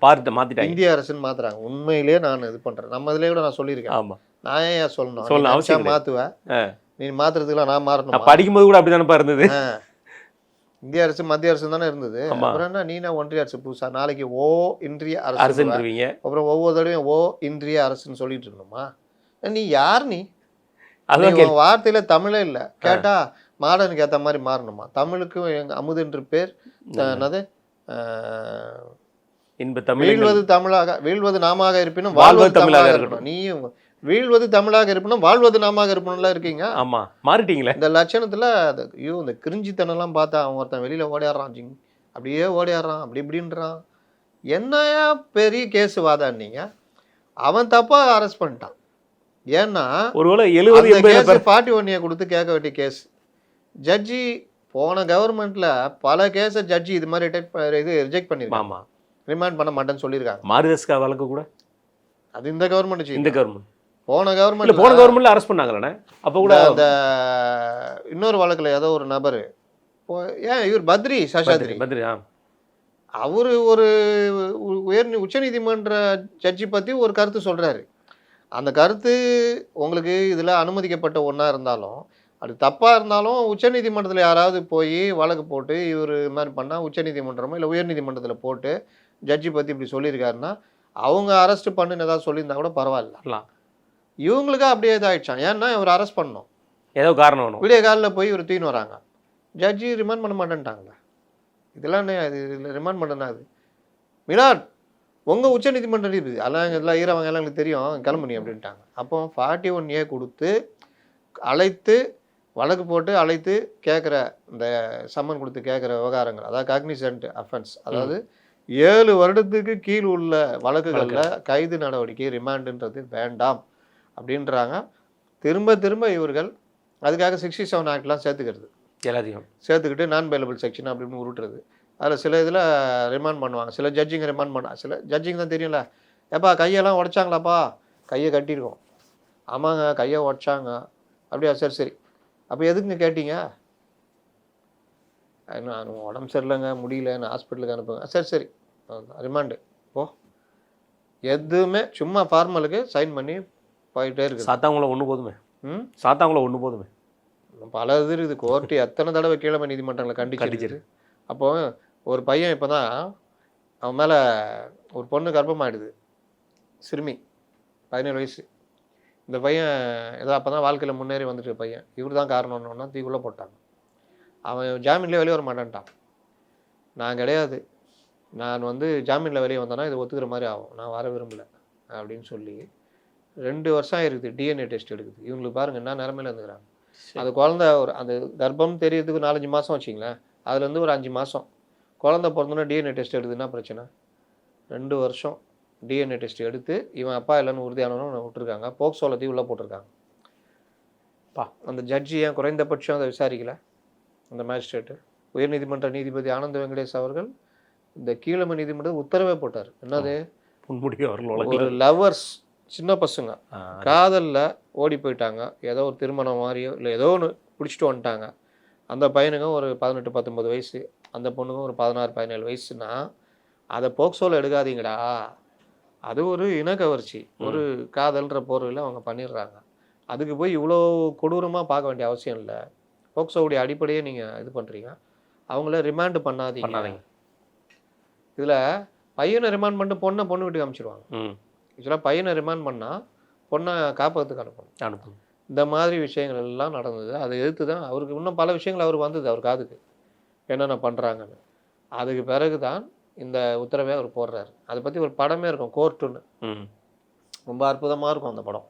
பார்த்து மாத்திட்டாங்க. இந்திய அரசுன்னு மாத்துறாங்க. உண்மையிலேயே நான் இது பண்றேன். நம்ம இதுலயே கூட நான் சொல்லியிருக்கேன். ஆமா, நான் ஏன் சொல்லணும்? சொல்லணும் அவசியம் கிடையாது. மாத்துவேன். நீ மாத்துறதுக்குலாம் நான் மாறணும்? நான் படிக்கும்போது கூட அப்படிதானப்பா இருந்தது. இந்திய அரசு மத்திய அரசு தானே இருந்தது. ஆமா. அப்புறம் என்ன நீனா ஒன்றிய அரசு புதுசா? நாளைக்கு ஓ இன்றிய அரசு, அரசுன்றீங்க. அப்புறம் ஒவ்வொரு தடவையும் ஓ இன்றிய அரசுன்னு சொல்லிட்டு இருக்கணுமா? நீ யார்? நீ அதான் உன் வார்த்தையில தமிழே இல்ல. கேட்டா மாடனுக்கு ஏத்த மாதிரி மாறணுமா? தமிழுக்கும் எங்க அமுது என்று பேர் என்னது? இன்ப தமிழ் வீழ்வது தமிழாக, வீழ்வது நாமாக இருப்பினும் வாழ்வது வாழ்வது தமிழாக தமிழாக இருக்கணும். நீயும் வீழ்வது தமிழாக இருப்பினும் வாழ்வது நாமாக இருப்பணும்லாம் இருக்கீங்க. ஆமா, மாறிட்டீங்களே. இந்த லட்சணத்துல ஐயோ இந்த கிரிஞ்சித்தனம்லாம் பார்த்தா அவன் ஒருத்தன் வெளியில ஓடியாடுறான், அப்படியே ஓடியாடுறான், அப்படி இப்படின்றான். என்னையா பெரிய கேஸ் வாதாடினீங்க? அவன் தப்பா அரெஸ்ட் பண்ணிட்டான். ஏன்னா ஒருவேளை 70-80 41 கொடுத்து கேட்க வேண்டிய கேஸ். ஜட்ஜி போன கவர்மெண்ட்ல பல கேஸை ஜட்ஜி இது மாதிரி ரிஜெக்ட் பண்ணிருக்காங்க. ஆமா, ரிமாண்ட் பண்ண மாட்டேன்னு சொல்லியிருக்காங்க. மாரிதஸ்கா வழக்கு கூட அது இந்த கவர்மெண்ட், இந்த கவர்மெண்ட், போன இல்ல கவர்மெண்ட் போன கவர்மெண்ட்ல அரெஸ்ட் பண்ணாங்களானே. அப்ப கூட அந்த இன்னொரு வழக்குல ஏதோ ஒரு நபர், ஏன் இவர் பத்ரி சஷாத்ரி, பத்ரி, அவரு ஒரு உச்சநீதிமன்ற ஜட்ஜி பத்தி ஒரு கருத்து சொல்றாரு. அந்த கருத்து உங்களுக்கு இதுல அனுமதிக்கப்பட்ட ஒண்ணா இருந்தாலும், அது தப்பா இருந்தாலும் உச்சநீதிமன்றத்தில் யாராவது போய் வழக்கு போட்டு இவர் இது மாதிரி பண்ணா உச்சநீதிமன்றமோ இல்லை உயர்நீதிமன்றத்தில் போட்டு ஜட்ஜி பத்தி இப்படி சொல்லியிருக்காருன்னா அவங்க அரெஸ்ட் பண்ணுன்னு ஏதாவது சொல்லியிருந்தா கூட பரவாயில்ல. இவங்களுக்கு அப்படியே இதாகிடுச்சான். ஏன்னா இவர் அரெஸ்ட் பண்ணணும், ஏதோ காரணம் வேணும். விடிய காலில் போய் இவர் தூக்கின்னு வராங்க, ஜட்ஜி ரிமாண்ட் பண்ண மாட்டேன்ட்டாங்களே. இதெல்லாம் அது ரிமாண்ட் பண்ணனா அது மிலாட் உங்கள் உச்சநீதிமன்ற நீதிபதி அதெல்லாம் எல்லாம் ஈரவங்க எல்லாம் எங்களுக்கு தெரியும், கிளம்புனி அப்படின்ட்டாங்க. அப்போ 41A கொடுத்து அழைத்து வழக்கு போட்டு அழைத்து கேட்குற இந்த சம்மன் கொடுத்து கேட்குற விவகாரங்கள், அதாவது காக்னிசன்ட் அஃபென்ஸ், அதாவது 7 வருடத்துக்கு கீழ் உள்ள வழக்குகளில் கைது நடவடிக்கை ரிமாண்டுன்றது வேண்டாம் அப்படின்றாங்க. திரும்ப திரும்ப இவர்கள் அதுக்காக 67 ஆக்ட்லாம் சேர்த்துக்கிறது, எல்லாத்தையும் சேர்த்துக்கிட்டு நான் பெயிலபிள் செக்ஷன் அப்படின்னு உருட்டுறது. அதில் சில இதில் ரிமாண்ட் பண்ணுவாங்க, சில ஜட்ஜிங்க ரிமாண்ட் பண்ண, சில ஜட்ஜிங்க தான் தெரியும்ல, ஏப்பா கையெல்லாம் உடைச்சாங்களாப்பா, கையை கட்டியிருக்கோம், ஆமாங்க கையை உடைச்சாங்க, அப்படியா, சரி சரி, அப்போ எதுக்குங்க கேட்டீங்க? நான் உடம்பு சரியில்லைங்க, முடியலன்னு ஹாஸ்பிட்டலுக்கு அனுப்புங்க, சரி சரி ரிமாண்டு ஓ, எதுவுமே சும்மா ஃபார்மலுக்கு சைன் பண்ணி போயிட்டே இருக்குது. சாத்தாங்குளம் ஒன்று போதுமே. சாத்தாங்குளம் ஒன்று போதுமே. பல இது இருக்குது. கோர்ட்டு எத்தனை தடவை கீழமை நீதிமன்றங்களை கண்டிச்சிருக்கு. அப்போ ஒரு பையன் இப்போ தான் அவன் மேலே ஒரு பொண்ணு கர்ப்பமாயிடுது, சிறுமி 17 வயசு. இந்த பையன் ஏதோ அப்போ தான் வாழ்க்கையில் முன்னேறி வந்துட்டு பையன், இவர் தான் காரணம்னா தீக்குள்ளே போட்டாங்க. அவன் ஜாமீன்லேயே வெளியே வர மாட்டேன்ட்டான். நான் கிடையாது, நான் ஜாமீனில் வெளியே வந்தேன்னா இது ஒத்துக்கிற மாதிரி ஆகும், நான் வர விரும்பலை அப்படின்னு சொல்லி 2 வருஷம் ஆயிருக்குது. டிஎன்ஏ டெஸ்ட் எடுக்குது. இவங்களுக்கு பாருங்க என்ன நிலமையில இருந்துக்கிறாங்க. அது குழந்தை ஒரு அந்த கர்ப்பம் தெரியறதுக்கு 4-5 மாதம் வச்சிங்களேன், அதுலேருந்து ஒரு 5 மாதம் குழந்தை பிறந்தோன்னா டிஎன்ஏ டெஸ்ட் எடுக்குதுன்னா பிரச்சனை. 2 வருஷம் டிஎன்ஏ டெஸ்ட் எடுத்து இவன் அப்பா இல்லைன்னு உறுதியானவனும் விட்டுருக்காங்க. போக்சோலத்தையும் உள்ளே போட்டிருக்காங்க. அந்த ஜட்ஜி ஏன் குறைந்தபட்சம் அதை விசாரிக்கல? அந்த மேஜிஸ்ட்ரேட்டு உயர்நீதிமன்ற நீதிபதி ஆனந்த் வெங்கடேஷ் அவர்கள் இந்த கீழமை நீதிமன்றம் உத்தரவே போட்டார். என்னது? ஒரு லவர்ஸ், சின்ன பசங்க காதலில் ஓடி போயிட்டாங்க, ஏதோ ஒரு திருமணம் மாதிரியோ இல்லை ஏதோ ஒன்று பிடிச்சிட்டு வந்துட்டாங்க. அந்த பையனுங்க ஒரு 18-19 வயசு, அந்த பொண்ணுங்க ஒரு 16-17 வயசுனா அதை போக்சோவில் எடுக்காதீங்கடா, அது ஒரு இனக்கவர்ச்சி, ஒரு காதல்ன்ற போர்வையில் அவங்க பண்ணிடுறாங்க. அதுக்கு போய் இவ்வளோ கொடூரமாக பார்க்க வேண்டிய அவசியம் இல்லை. போக்சோவுடைய அடிப்படையே நீங்கள் இது பண்ணுறீங்க. அவங்கள ரிமாண்டு பண்ணாதீங்க. இதில் பையனை ரிமாண்ட் பண்ணிட்டு பொண்ணு வீட்டுக்கு அனுப்பிச்சிடுவாங்க. ஆக்சுவலாக பையனை ரிமாண்ட் பண்ணால் பொண்ணை காப்பகத்துக்கு அனுப்பணும். இந்த மாதிரி விஷயங்கள் எல்லாம் நடந்தது. அதை எதிர்த்து தான் அவருக்கு இன்னும் பல விஷயங்கள் அவருக்கு வந்தது, அவர் காதுக்கு என்னென்ன பண்ணுறாங்கன்னு. அதுக்கு பிறகு தான் இந்த உத்தரவே அவர் போடுறாரு. அதை பற்றி ஒரு படமே இருக்கும், கோர்ட்டுன்னு, ரொம்ப அற்புதமாக இருக்கும் அந்த படம்.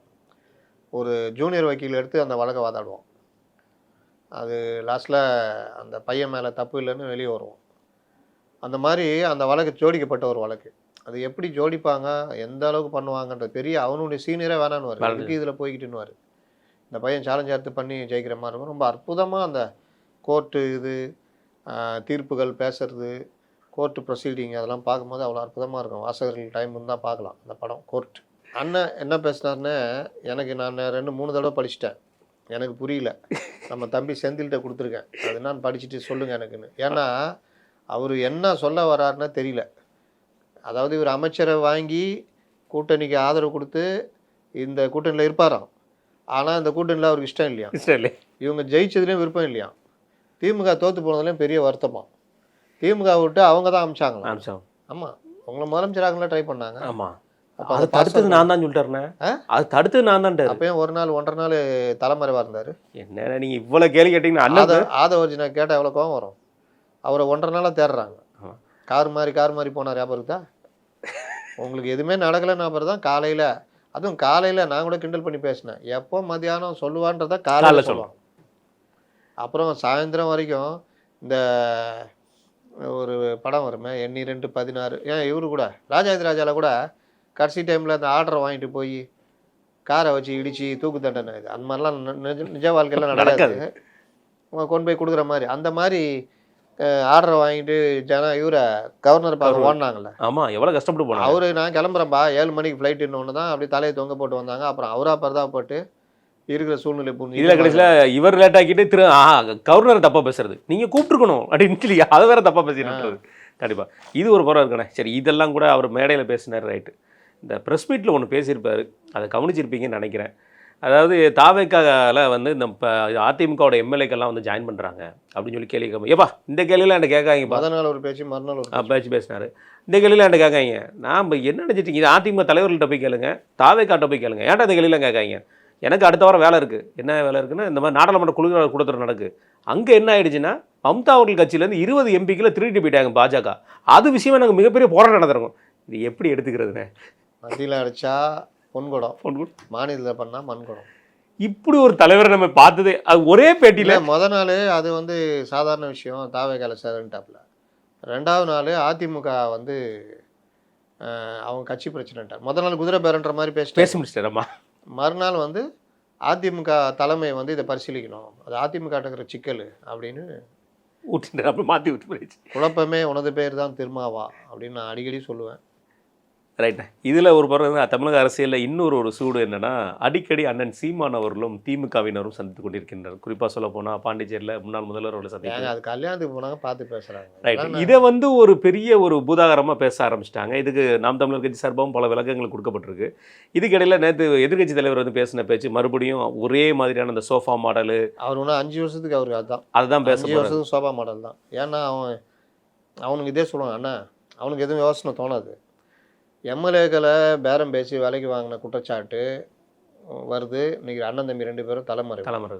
ஒரு ஜூனியர் வக்கீல் எடுத்து அந்த வழக்கை வாதாடுவோம். அது லாஸ்ட்டில் அந்த பையன் மேலே தப்பு இல்லைன்னு வெளியே வருவோம். அந்த மாதிரி அந்த வழக்கு ஜோடிக்கப்பட்ட ஒரு வழக்கு. அது எப்படி ஜோடிப்பாங்க, எந்த அளவுக்கு பண்ணுவாங்கன்ற பெரிய அவனுடைய சீனியரே வேணான்னு இதுக்கு இதில் போய்கிட்டுன்னு இந்த பையன் சேலஞ்ச் எடுத்து பண்ணி ஜெயிக்கிற மாதிரி இருக்கும். ரொம்ப அற்புதமாக அந்த கோர்ட்டு இது தீர்ப்புகள் பேசுறது, கோர்ட்டு ப்ரொசீடிங் அதெல்லாம் பார்க்கும்போது அவ்வளோ அற்புதமாக இருக்கும். வாசகர்கள் டைம் இருந்தால் பார்க்கலாம் அந்த படம் கோர்ட். அண்ணன் என்ன பேசினார்னு எனக்கு நான் 2-3 தடவை படிச்சுட்டேன், எனக்கு புரியல. நம்ம தம்பி செந்தில்கிட்ட கொடுத்துருக்கேன். அது என்னன்னு படிச்சுட்டு சொல்லுங்கள் எனக்குன்னு. ஏன்னா அவர் என்ன சொல்ல வர்றாருன்னா தெரியல. அதாவது இவர் அமைச்சரை வாங்கி கூட்டணிக்கு ஆதரவு கொடுத்து இந்த கூட்டணியில் இருப்பாராம். ஆனால் இந்த கூட்டணியில் அவருக்கு இஷ்டம் இல்லையா. இஷ்டம் இல்லை. இவங்க ஜெயிச்சதுலேயும் விருப்பம் இல்லையா. திமுக தோற்று போனதுலேயும் பெரிய வருத்தமாக. திமுக விட்டு அவங்க தான் அமிச்சாங்களா. அமிச்சோம். ஆமாம், உங்களை முதலமைச்சராகலாம் ட்ரை பண்ணாங்க. ஆமாம், அது தடுத்தது நான் தான் சொல்லிட்டேன். அது தடுத்தது நான் தான். அப்பயும் ஒரு நாள் 1.5 நாள் தலைமறைவாக இருந்தார். என்ன நீங்கள் இவ்வளோ கேள்வி கேட்டிங்கன்னா ஆதவர்ஜினா கேட்டால் எவ்வளோ கோவம் வரும். அவரை 1.5 நாளாக தேடுறாங்க. கார் மாதிரி போனார். ஞாபகம் இருக்கா உங்களுக்கு? எதுவுமே நடக்கலைன்னு அப்புறம் தான் காலையில், அதுவும் காலையில் நான் கூட கிண்டல் பண்ணி பேசினேன். எப்போ மத்தியானம் சொல்லுவான்றத காலையில் சொல்லுவாங்க. அப்புறம் சாயந்தரம் வரைக்கும் இந்த ஒரு படம் வருமே எண்ணி 2-16, ஏன் இவரு கூட ராஜாதிராஜாவில் கூட கடைசி டைமில் அந்த ஆர்டரை வாங்கிட்டு போய் காரை வச்சு இடித்து தூக்கு தண்டனை, இது அந்த மாதிரிலாம் நிஜ வாழ்க்கையெல்லாம் நடக்காது. கொண்டு போய் கொடுக்குற மாதிரி அந்த மாதிரி ஆர்டரை வாங்கிட்டு இவரை கவர்னர் பார்க்க ஓடினாங்கல்ல. ஆமாம், எவ்வளோ கஷ்டப்பட்டு போனாங்க. அவரு நான் கிளம்புறேன்பா 7 மணிக்கு ஃப்ளைட்டுன்னு ஒன்று தான் அப்படி தலையை தொங்க போட்டு வந்தாங்க. அப்புறம் அவரா பரதாப்பட்டு இருக்கிற சூழ்நிலை புரிஞ்சு இதில் கடைசியில் இவர் லேட் ஆக்கிட்டு கவர்னர் தப்பாக பேசுறது, நீங்கள் கூப்பிட்டுருக்கணும் அப்படின்னு இல்லையா, அதை வேற தப்பாக பேசிட்டு. கண்டிப்பாக இது ஒரு புறம் இருக்கணே. சரி, இதெல்லாம் கூட அவர் மேடையில் பேசினார், ரைட்டு. இந்த ப்ரெஸ் மீட்டில் ஒன்று பேசியிருப்பார், அதை கவனிச்சிருப்பீங்கன்னு நினைக்கிறேன். அதாவது தாவேக்கால வந்து இந்த அதிமுகவோட எம்எல்ஏக்கெல்லாம் வந்து ஜாயின் பண்ணுறாங்க அப்படின்னு சொல்லி கேள்வி கேட்போம். ஏப்பா இந்த கேள்வியெல்லாம் என்கிட்ட கேட்காங்க. மறுநாள் ஒரு பேச்சு, மறுநாள் ஒரு பேச்சு பேசினார். இந்த கேள்வியெல்லாம் என்கிட்ட கேட்காங்க. நான் என்ன நினச்சிட்டீங்க, இது அதிமுக தலைவர்கள்ட்ட போய் கேளுங்க, தாவேக்காட்ட போய் கேளுங்க, ஏன்டா இந்த கேள்வியெல்லாம் கேட்காங்க. எனக்கு அடுத்த வாரம் வேலை இருக்குது. என்ன வேலை இருக்குன்னா, இந்த மாதிரி நாடாளுமன்ற குழு கூட்டத்தொடர் நடக்குது. அங்கே என்ன ஆயிடுச்சுன்னா, மம்தா அவர்கள் கட்சியிலேருந்து 20 எம்பிக்களை திருடிட்டு போயிட்டாங்க பாஜக. அது விஷயமா நாங்கள் மிகப்பெரிய போராட்டம் நடத்துகிறோம். இது எப்படி எடுத்துக்கிறதுனே. மத்தியில் அடித்தா பொன்குடம், மாநிலத்தில் பண்ணால் மண்குடம். இப்படி ஒரு தலைவரை நம்ம பார்த்ததே அது ஒரே பேட்டியில். மொதல் நாள் அது வந்து சாதாரண விஷயம், தாவேக்கால சேரன்டாப்பில். 2வது நாள் அதிமுக வந்து அவங்க கட்சி பிரச்சனைட்டார். மொதல் நாள் குதிரை பேரன்ற மாதிரி பேசி முடிச்சிட்டாரம்மா. மறுநாள் வந்து அதிமுக தலைமை வந்து இதை பரிசீலிக்கணும், அது அதிமுக இருக்கிற சிக்கல் அப்படின்னு ஊட்டிட்டு மாற்றி விட்டு போயிடுச்சு. குழப்பமே உனது பேர் தான் திருமாவா அப்படின்னு நான் அடிக்கடி சொல்லுவேன். ரைட்டு. இதில் ஒரு பிறகு தமிழக அரசியலில் இன்னொரு சூடு என்னென்னா, அடிக்கடி அண்ணன் சீமான் அவர்களும் திமுகவினரும் சந்தித்து கொண்டிருக்கின்றனர். குறிப்பாக சொல்ல போனால் பாண்டிச்சேரியில் முன்னாள் முதல்வர் அவர்களை சந்திக்கிறாங்க. அது கல்யாணத்துக்கு போனாங்க, பார்த்து பேசுகிறாங்க. ரைட். இதை வந்து ஒரு பெரிய ஒரு பூதாகரமாக பேச ஆரம்பிச்சிட்டாங்க. இதுக்கு நாம் தமிழர் கட்சி சார்பாகவும் பல விளக்கங்கள் கொடுக்கப்பட்டிருக்கு. இதுக்கிடையில் நேற்று எதிர்கட்சி தலைவர் வந்து பேசின பேச்சு மறுபடியும் ஒரே மாதிரியான அந்த சோஃபா மாடலு. அவர் ஒன்றும் 5 வருஷத்துக்கு அவருக்கு அதுதான் பேச 5 வருஷத்துக்கு சோஃபா மாடல் தான். ஏன்னா அவனுக்கு இதே சொல்லுவாங்க, அண்ணா அவனுக்கு எதுவும் யோசனை தோணாது. எம்எல்ஏக்களை பேரம் பேசி வேலைக்கு வாங்கின குற்றச்சாட்டு வருது. இன்றைக்கி அண்ணன் தம்பி 2 பேரும் தலைமறை.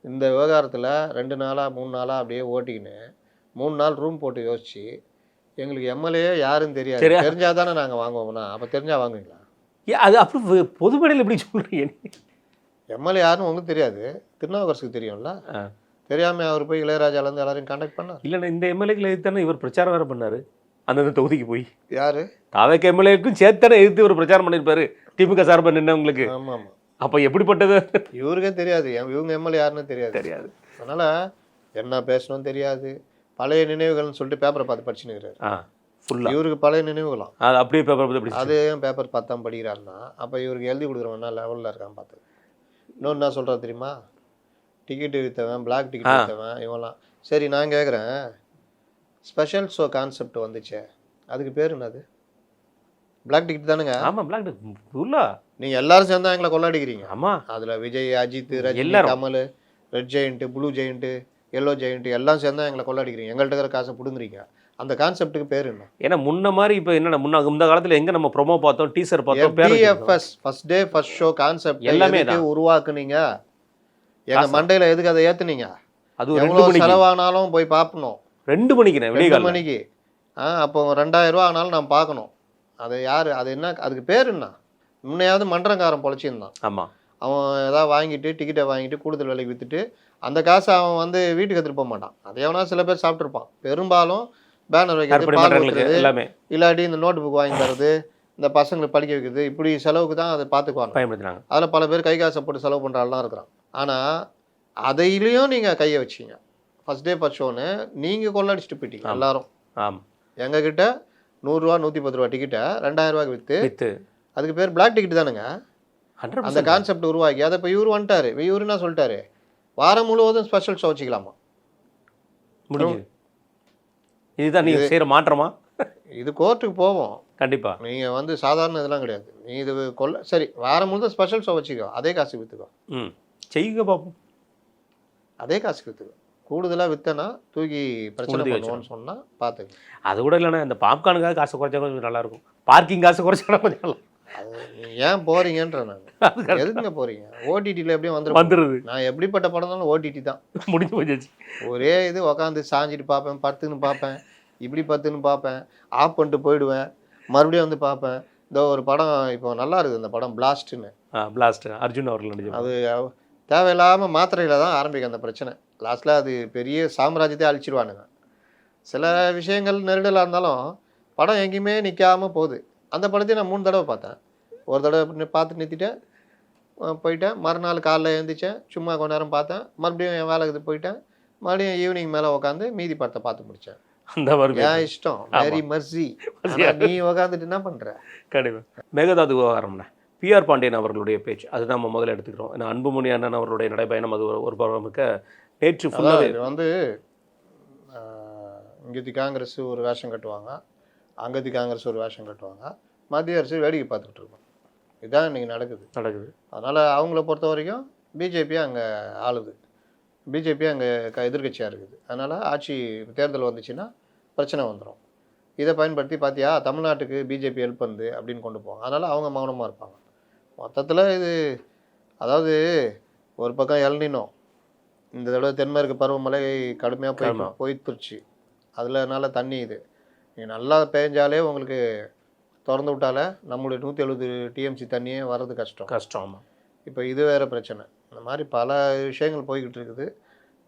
இந்த விவகாரத்தில் 2 நாளாக 3 நாளாக அப்படியே ஓட்டிக்கின்னு 3 நாள் ரூம் போட்டு யோசிச்சு, எங்களுக்கு எம்எல்ஏ யாருன்னு தெரியாது, தெரிஞ்சால் தானே நாங்கள் வாங்குவோம்னா. அப்போ தெரிஞ்சால் வாங்குவீங்களா? அது அப்படி பொதுப்படையில் எப்படி சொல்கிறீங்க? எம்எல்ஏ யாருன்னு உங்களுக்கு தெரியாது, திருநாவுக்கரசுக்கு தெரியும்ல. தெரியாமல் அவர் போய் இளையராஜாலேருந்து எல்லாரையும் கான்டாக்ட் பண்ணார். இல்லைன்னா இந்த எம்எல்ஏக்களை எதிர்த்தானே இவர் பிரச்சாரம் வேறு பண்ணார். அந்தந்த தொகுதிக்கு போய் யாரு தாவேக்க எம்எல்ஏக்கும் சேர்த்தானே எதிர்த்து ஒரு பிரச்சாரம் பண்ணியிருப்பாரு திமுக சார்பாக நின்னவங்களுக்கு. ஆமாம் ஆமாம். அப்போ எப்படிப்பட்டது இவருக்கே தெரியாது, இவங்க எம்எல்ஏ யாருன்னு தெரியாது. அதனால் என்ன பேசணும்னு தெரியாது. பழைய நினைவுகள்னு சொல்லிட்டு பேப்பரை பார்த்து படிச்சுன்னுக்கிறாரு. இவருக்கு பழைய நினைவுகளாம். அது அப்படியே பேப்பர் பார்த்து அது பேப்பர் பார்த்து தான் படிக்கிறாருன்னா அப்போ இவருக்கு எழுதி கொடுக்குறவன் என்ன லெவலில் இருக்கான்னு பார்த்து. இன்னொன்று என்ன சொல்கிறது தெரியுமா, டிக்கெட்டு விற்றவன், பிளாக் டிக்கெட் விற்றவன் இவெல்லாம். சரி நான் கேட்குறேன், ஸ்பெஷல் ஷோ கான்செப்ட் வந்துச்சே, அதுக்கு பேர் என்னது? பிளாக் டிக்கெட் தானுங்க. ஆமாம், பிளாக் டிக்கெட். நீங்கள் எல்லாரும் சேர்ந்தா எங்களை கொள்ளாடிக்கிறீங்க. ஆமாம், அதில் Vijay, Ajith, Rajini, Kamal, Red Giant, Blue Giant, Yellow Giant எல்லாம் சேர்ந்தா எங்களை கொள்ளாடிக்கிறீங்க. எங்கள்கிட்ட இருக்கிற காசை பிடுங்குறீங்க. அந்த கான்செப்ட்டுக்கு பேர் என்ன? ஏன்னா முன்ன மாதிரி இப்போ என்ன இந்த காலத்தில் எங்கே நம்ம ப்ரோமோ பார்த்தோம், டீசர் பார்த்தோம், PFS first day first show concept எல்லாமே உருவாக்குனீங்க. எங்கள் மண்டையில் எதுக்கு அதை ஏற்றுனீங்க? அது எவ்வளோ செலவானாலும் போய் பார்க்கணும். 2 மணிக்கு 2 மணிக்கு. அப்போ 2000 ரூபா ஆனாலும் நான் பார்க்கணும். அது யார், அது என்ன, அதுக்கு பேர் என்ன? முன்னையாவது மன்றங்காரன் பொழைச்சிருந்தான். ஆமாம், அவன் ஏதாவது வாங்கிட்டு டிக்கெட்டை வாங்கிட்டு கூடுதல் விலைக்கு விற்றுட்டு அந்த காசை அவன் வந்து வீட்டுக்கு எடுத்துகிட்டு போக மாட்டான். அதை எவனா சில பேர் சாப்பிட்ருப்பான். பெரும்பாலும் பேனர் வைக்கிறது எல்லாமே, இல்லாட்டி இந்த நோட் புக் வாங்கி தரது, இந்த பசங்களை படிக்க வைக்கிறது, இப்படி செலவுக்கு தான் அதை பார்த்துக்குவாங்க. அதில் பல பேர் கை காசை போட்டு செலவு பண்ணுறாலாம் இருக்கிறான். ஆனால் அதையிலையும் நீங்கள் கையை வச்சிங்க. ஃபர்ஸ்ட் டே ஃபர்ஸ்ட் ஷோன்னு நீங்கள் கொள்ளடிச்சிட்டு போயிட்டீங்க எல்லாரும். எங்ககிட்ட 100 ரூபா 110 ரூபா டிக்கெட்டை 2000 ரூபாய்க்கு விற்று அதுக்கு பேர் பிளாக் டிக்கெட் தானுங்க. அந்த கான்செப்ட் உருவாக்கி அதை இப்போ இவர் வந்துட்டாரு. இவர் என்ன சொல்லிட்டாரு, வாரம் முழுவதும் ஸ்பெஷல் ஷோ வச்சுக்கலாமா? முடிஞ்சு. இதுதான் நீங்கள் செய்கிற மாற்றமா? இது கோர்ட்டுக்கு போவோம். கண்டிப்பாக. நீங்கள் வந்து சாதாரண இதெல்லாம் கிடையாது. நீ இது சரி வாரம் முழுதும் ஸ்பெஷல் ஷோ வச்சுக்கோ, அதே காசுக்கு விற்றுக்கோ. செய்யுங்க பார்ப்போம். அதே காசுக்கு விற்றுக்கோ. கூடுதலாக விற்றனா தூக்கி பிரச்சனை பண்ணுவோன்னு சொன்னால் பார்த்துங்க. அது கூட இல்லைன்னா இந்த பாப்கார்னுக்காக காசு குறைச்சா கொஞ்சம் நல்லாயிருக்கும். பார்க்கிங் காசு குறைச்சா கொஞ்சம் நல்லா. அது ஏன் போகிறீங்கன்ற நான் எதுங்க போகிறீங்க? ஓடிடியில் எப்படியும் வந்துடுது. நான் எப்படிப்பட்ட படம் தானே ஓடிடி தான். முடிஞ்சு போச்சு. ஒரே இது உக்காந்து சாஞ்சிட்டு பார்ப்பேன், படுத்துன்னு பார்ப்பேன், இப்படி பத்துன்னு பார்ப்பேன், ஆஃப் பண்ணிட்டு போயிடுவேன், மறுபடியும் வந்து பார்ப்பேன். இந்த ஒரு படம் இப்போ நல்லா இருக்குது, அந்த படம் பிளாஸ்ட்டுன்னு. பிளாஸ்ட் அர்ஜுன் அவர்கள். அது தேவையில்லாமல் மாத்திரையில் தான் ஆரம்பிக்கும் அந்த பிரச்சனை. லாஸ்ட்டில் அது பெரிய சாம்ராஜ்யத்தை அழிச்சிடுவானுங்க. சில விஷயங்கள் நெருடலாக இருந்தாலும் படம் எங்கேயுமே நிற்காமல் போகுது. அந்த படத்தையும் நான் 3 தடவை பார்த்தேன். ஒரு தடவை பார்த்து நிறுத்திட்டேன், போயிட்டேன். மறுநாள் காலைல எழுந்திரிச்சேன், சும்மா கொஞ்ச நேரம் பார்த்தேன், மறுபடியும் என் வேலைக்கு போயிட்டேன், மறுபடியும் ஈவினிங் மேலே உட்காந்து மீதி படத்தை பார்த்து முடித்தேன். அந்த மாதிரி என் இஷ்டம், வெரி மர்சி. நீ உட்காந்துட்டு என்ன பண்ணுற? கண்டிப்பாக. மேகதாது விவகாரம்ண்ணே, பிஆர் பாண்டியன் அவர்களுடைய பேச்சு அதுதான் நம்ம முதல்ல எடுத்துக்கிறோம். ஏன்னா அன்புமணி அண்ணன் அவர்களுடைய நடைபயணம் அது ஒரு பருவமுக்க நேற்று ஃபுல்லாக இது வந்து இங்கத்தி காங்கிரஸ் ஒரு வேஷம் கட்டுவாங்க, அங்கத்தி காங்கிரஸ் ஒரு வேஷம் கட்டுவாங்க, மத்திய அரசு வேடிக்கை பார்த்துக்கிட்டு இருக்கோம். இதுதான் இன்றைக்கி நடக்குது. அதனால் அவங்கள பொறுத்த வரைக்கும் பிஜேபி அங்கே ஆளுது, பிஜேபி அங்கே எதிர்கட்சியாக இருக்குது. அதனால் ஆட்சி தேர்தல் வந்துச்சுன்னா பிரச்சனை வந்துடும். இதை பயன்படுத்தி பார்த்தியா தமிழ்நாட்டுக்கு பிஜேபி ஹெல்ப் பண்ணுது அப்படின்னு கொண்டு போவாங்க. அதனால் அவங்க மௌனமாக இருப்பாங்க. மொத்தத்தில் இது அதாவது ஒரு பக்கம் எல்னினோ, இந்த தடவை தென்மேற்கு பருவமழை கடுமையாக போயிடுச்சு. அதனால தண்ணி இது நீங்கள் நல்லா பேஞ்சாலே உங்களுக்கு திறந்து விட்டாலே நம்மளுடைய 170 டிஎம்சி தண்ணியே வர்றது கஷ்டம். இப்போ இது வேறு பிரச்சனை. இந்த மாதிரி பல விஷயங்கள் போய்கிட்டு இருக்குது.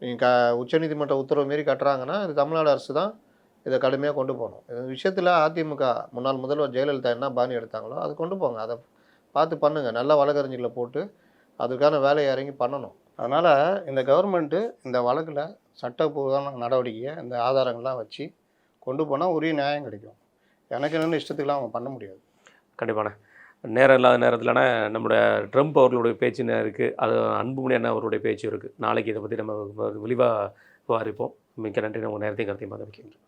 நீங்கள் உச்சநீதிமன்ற உத்தரவு மாரி கட்டுறாங்கன்னா இது தமிழ்நாடு அரசு தான் இதை கடுமையாக கொண்டு போகணும். இந்த விஷயத்தில் அதிமுக முன்னாள் முதல்வர் ஜெயலலிதா என்ன பாணி எடுத்தாங்களோ அது கொண்டு போங்க, அதை பார்த்து பண்ணுங்கள். நல்ல வழக்கறிஞர்களை போட்டு அதுக்கான வேலையை இறங்கி பண்ணணும். அதனால் இந்த கவர்மெண்ட்டு இந்த வழக்கில் சட்டப்பூர்வமான நடவடிக்கையை இந்த ஆதாரங்கள்லாம் வச்சு கொண்டு போனால் உரிய நியாயம் கிடைக்கும். எனக்கு என்னென்ன இஷ்டத்துக்குலாம் அவங்க பண்ண முடியாது. கண்டிப்பான நேரம் இல்லாத நேரத்தில்னா நம்மளுடைய ட்ரம்ப் அவர்களுடைய பேச்சுன்னு இருக்குது, அது அன்புமணி அண்ணா அவருடைய பேச்சு இருக்குது. நாளைக்கு இதை பற்றி நம்ம விரிவாக விவாதிப்போம். மிக்க நன்றி. நம்ம நேரத்தையும் கருத்தையும் பார்த்து வைக்கின்றோம்.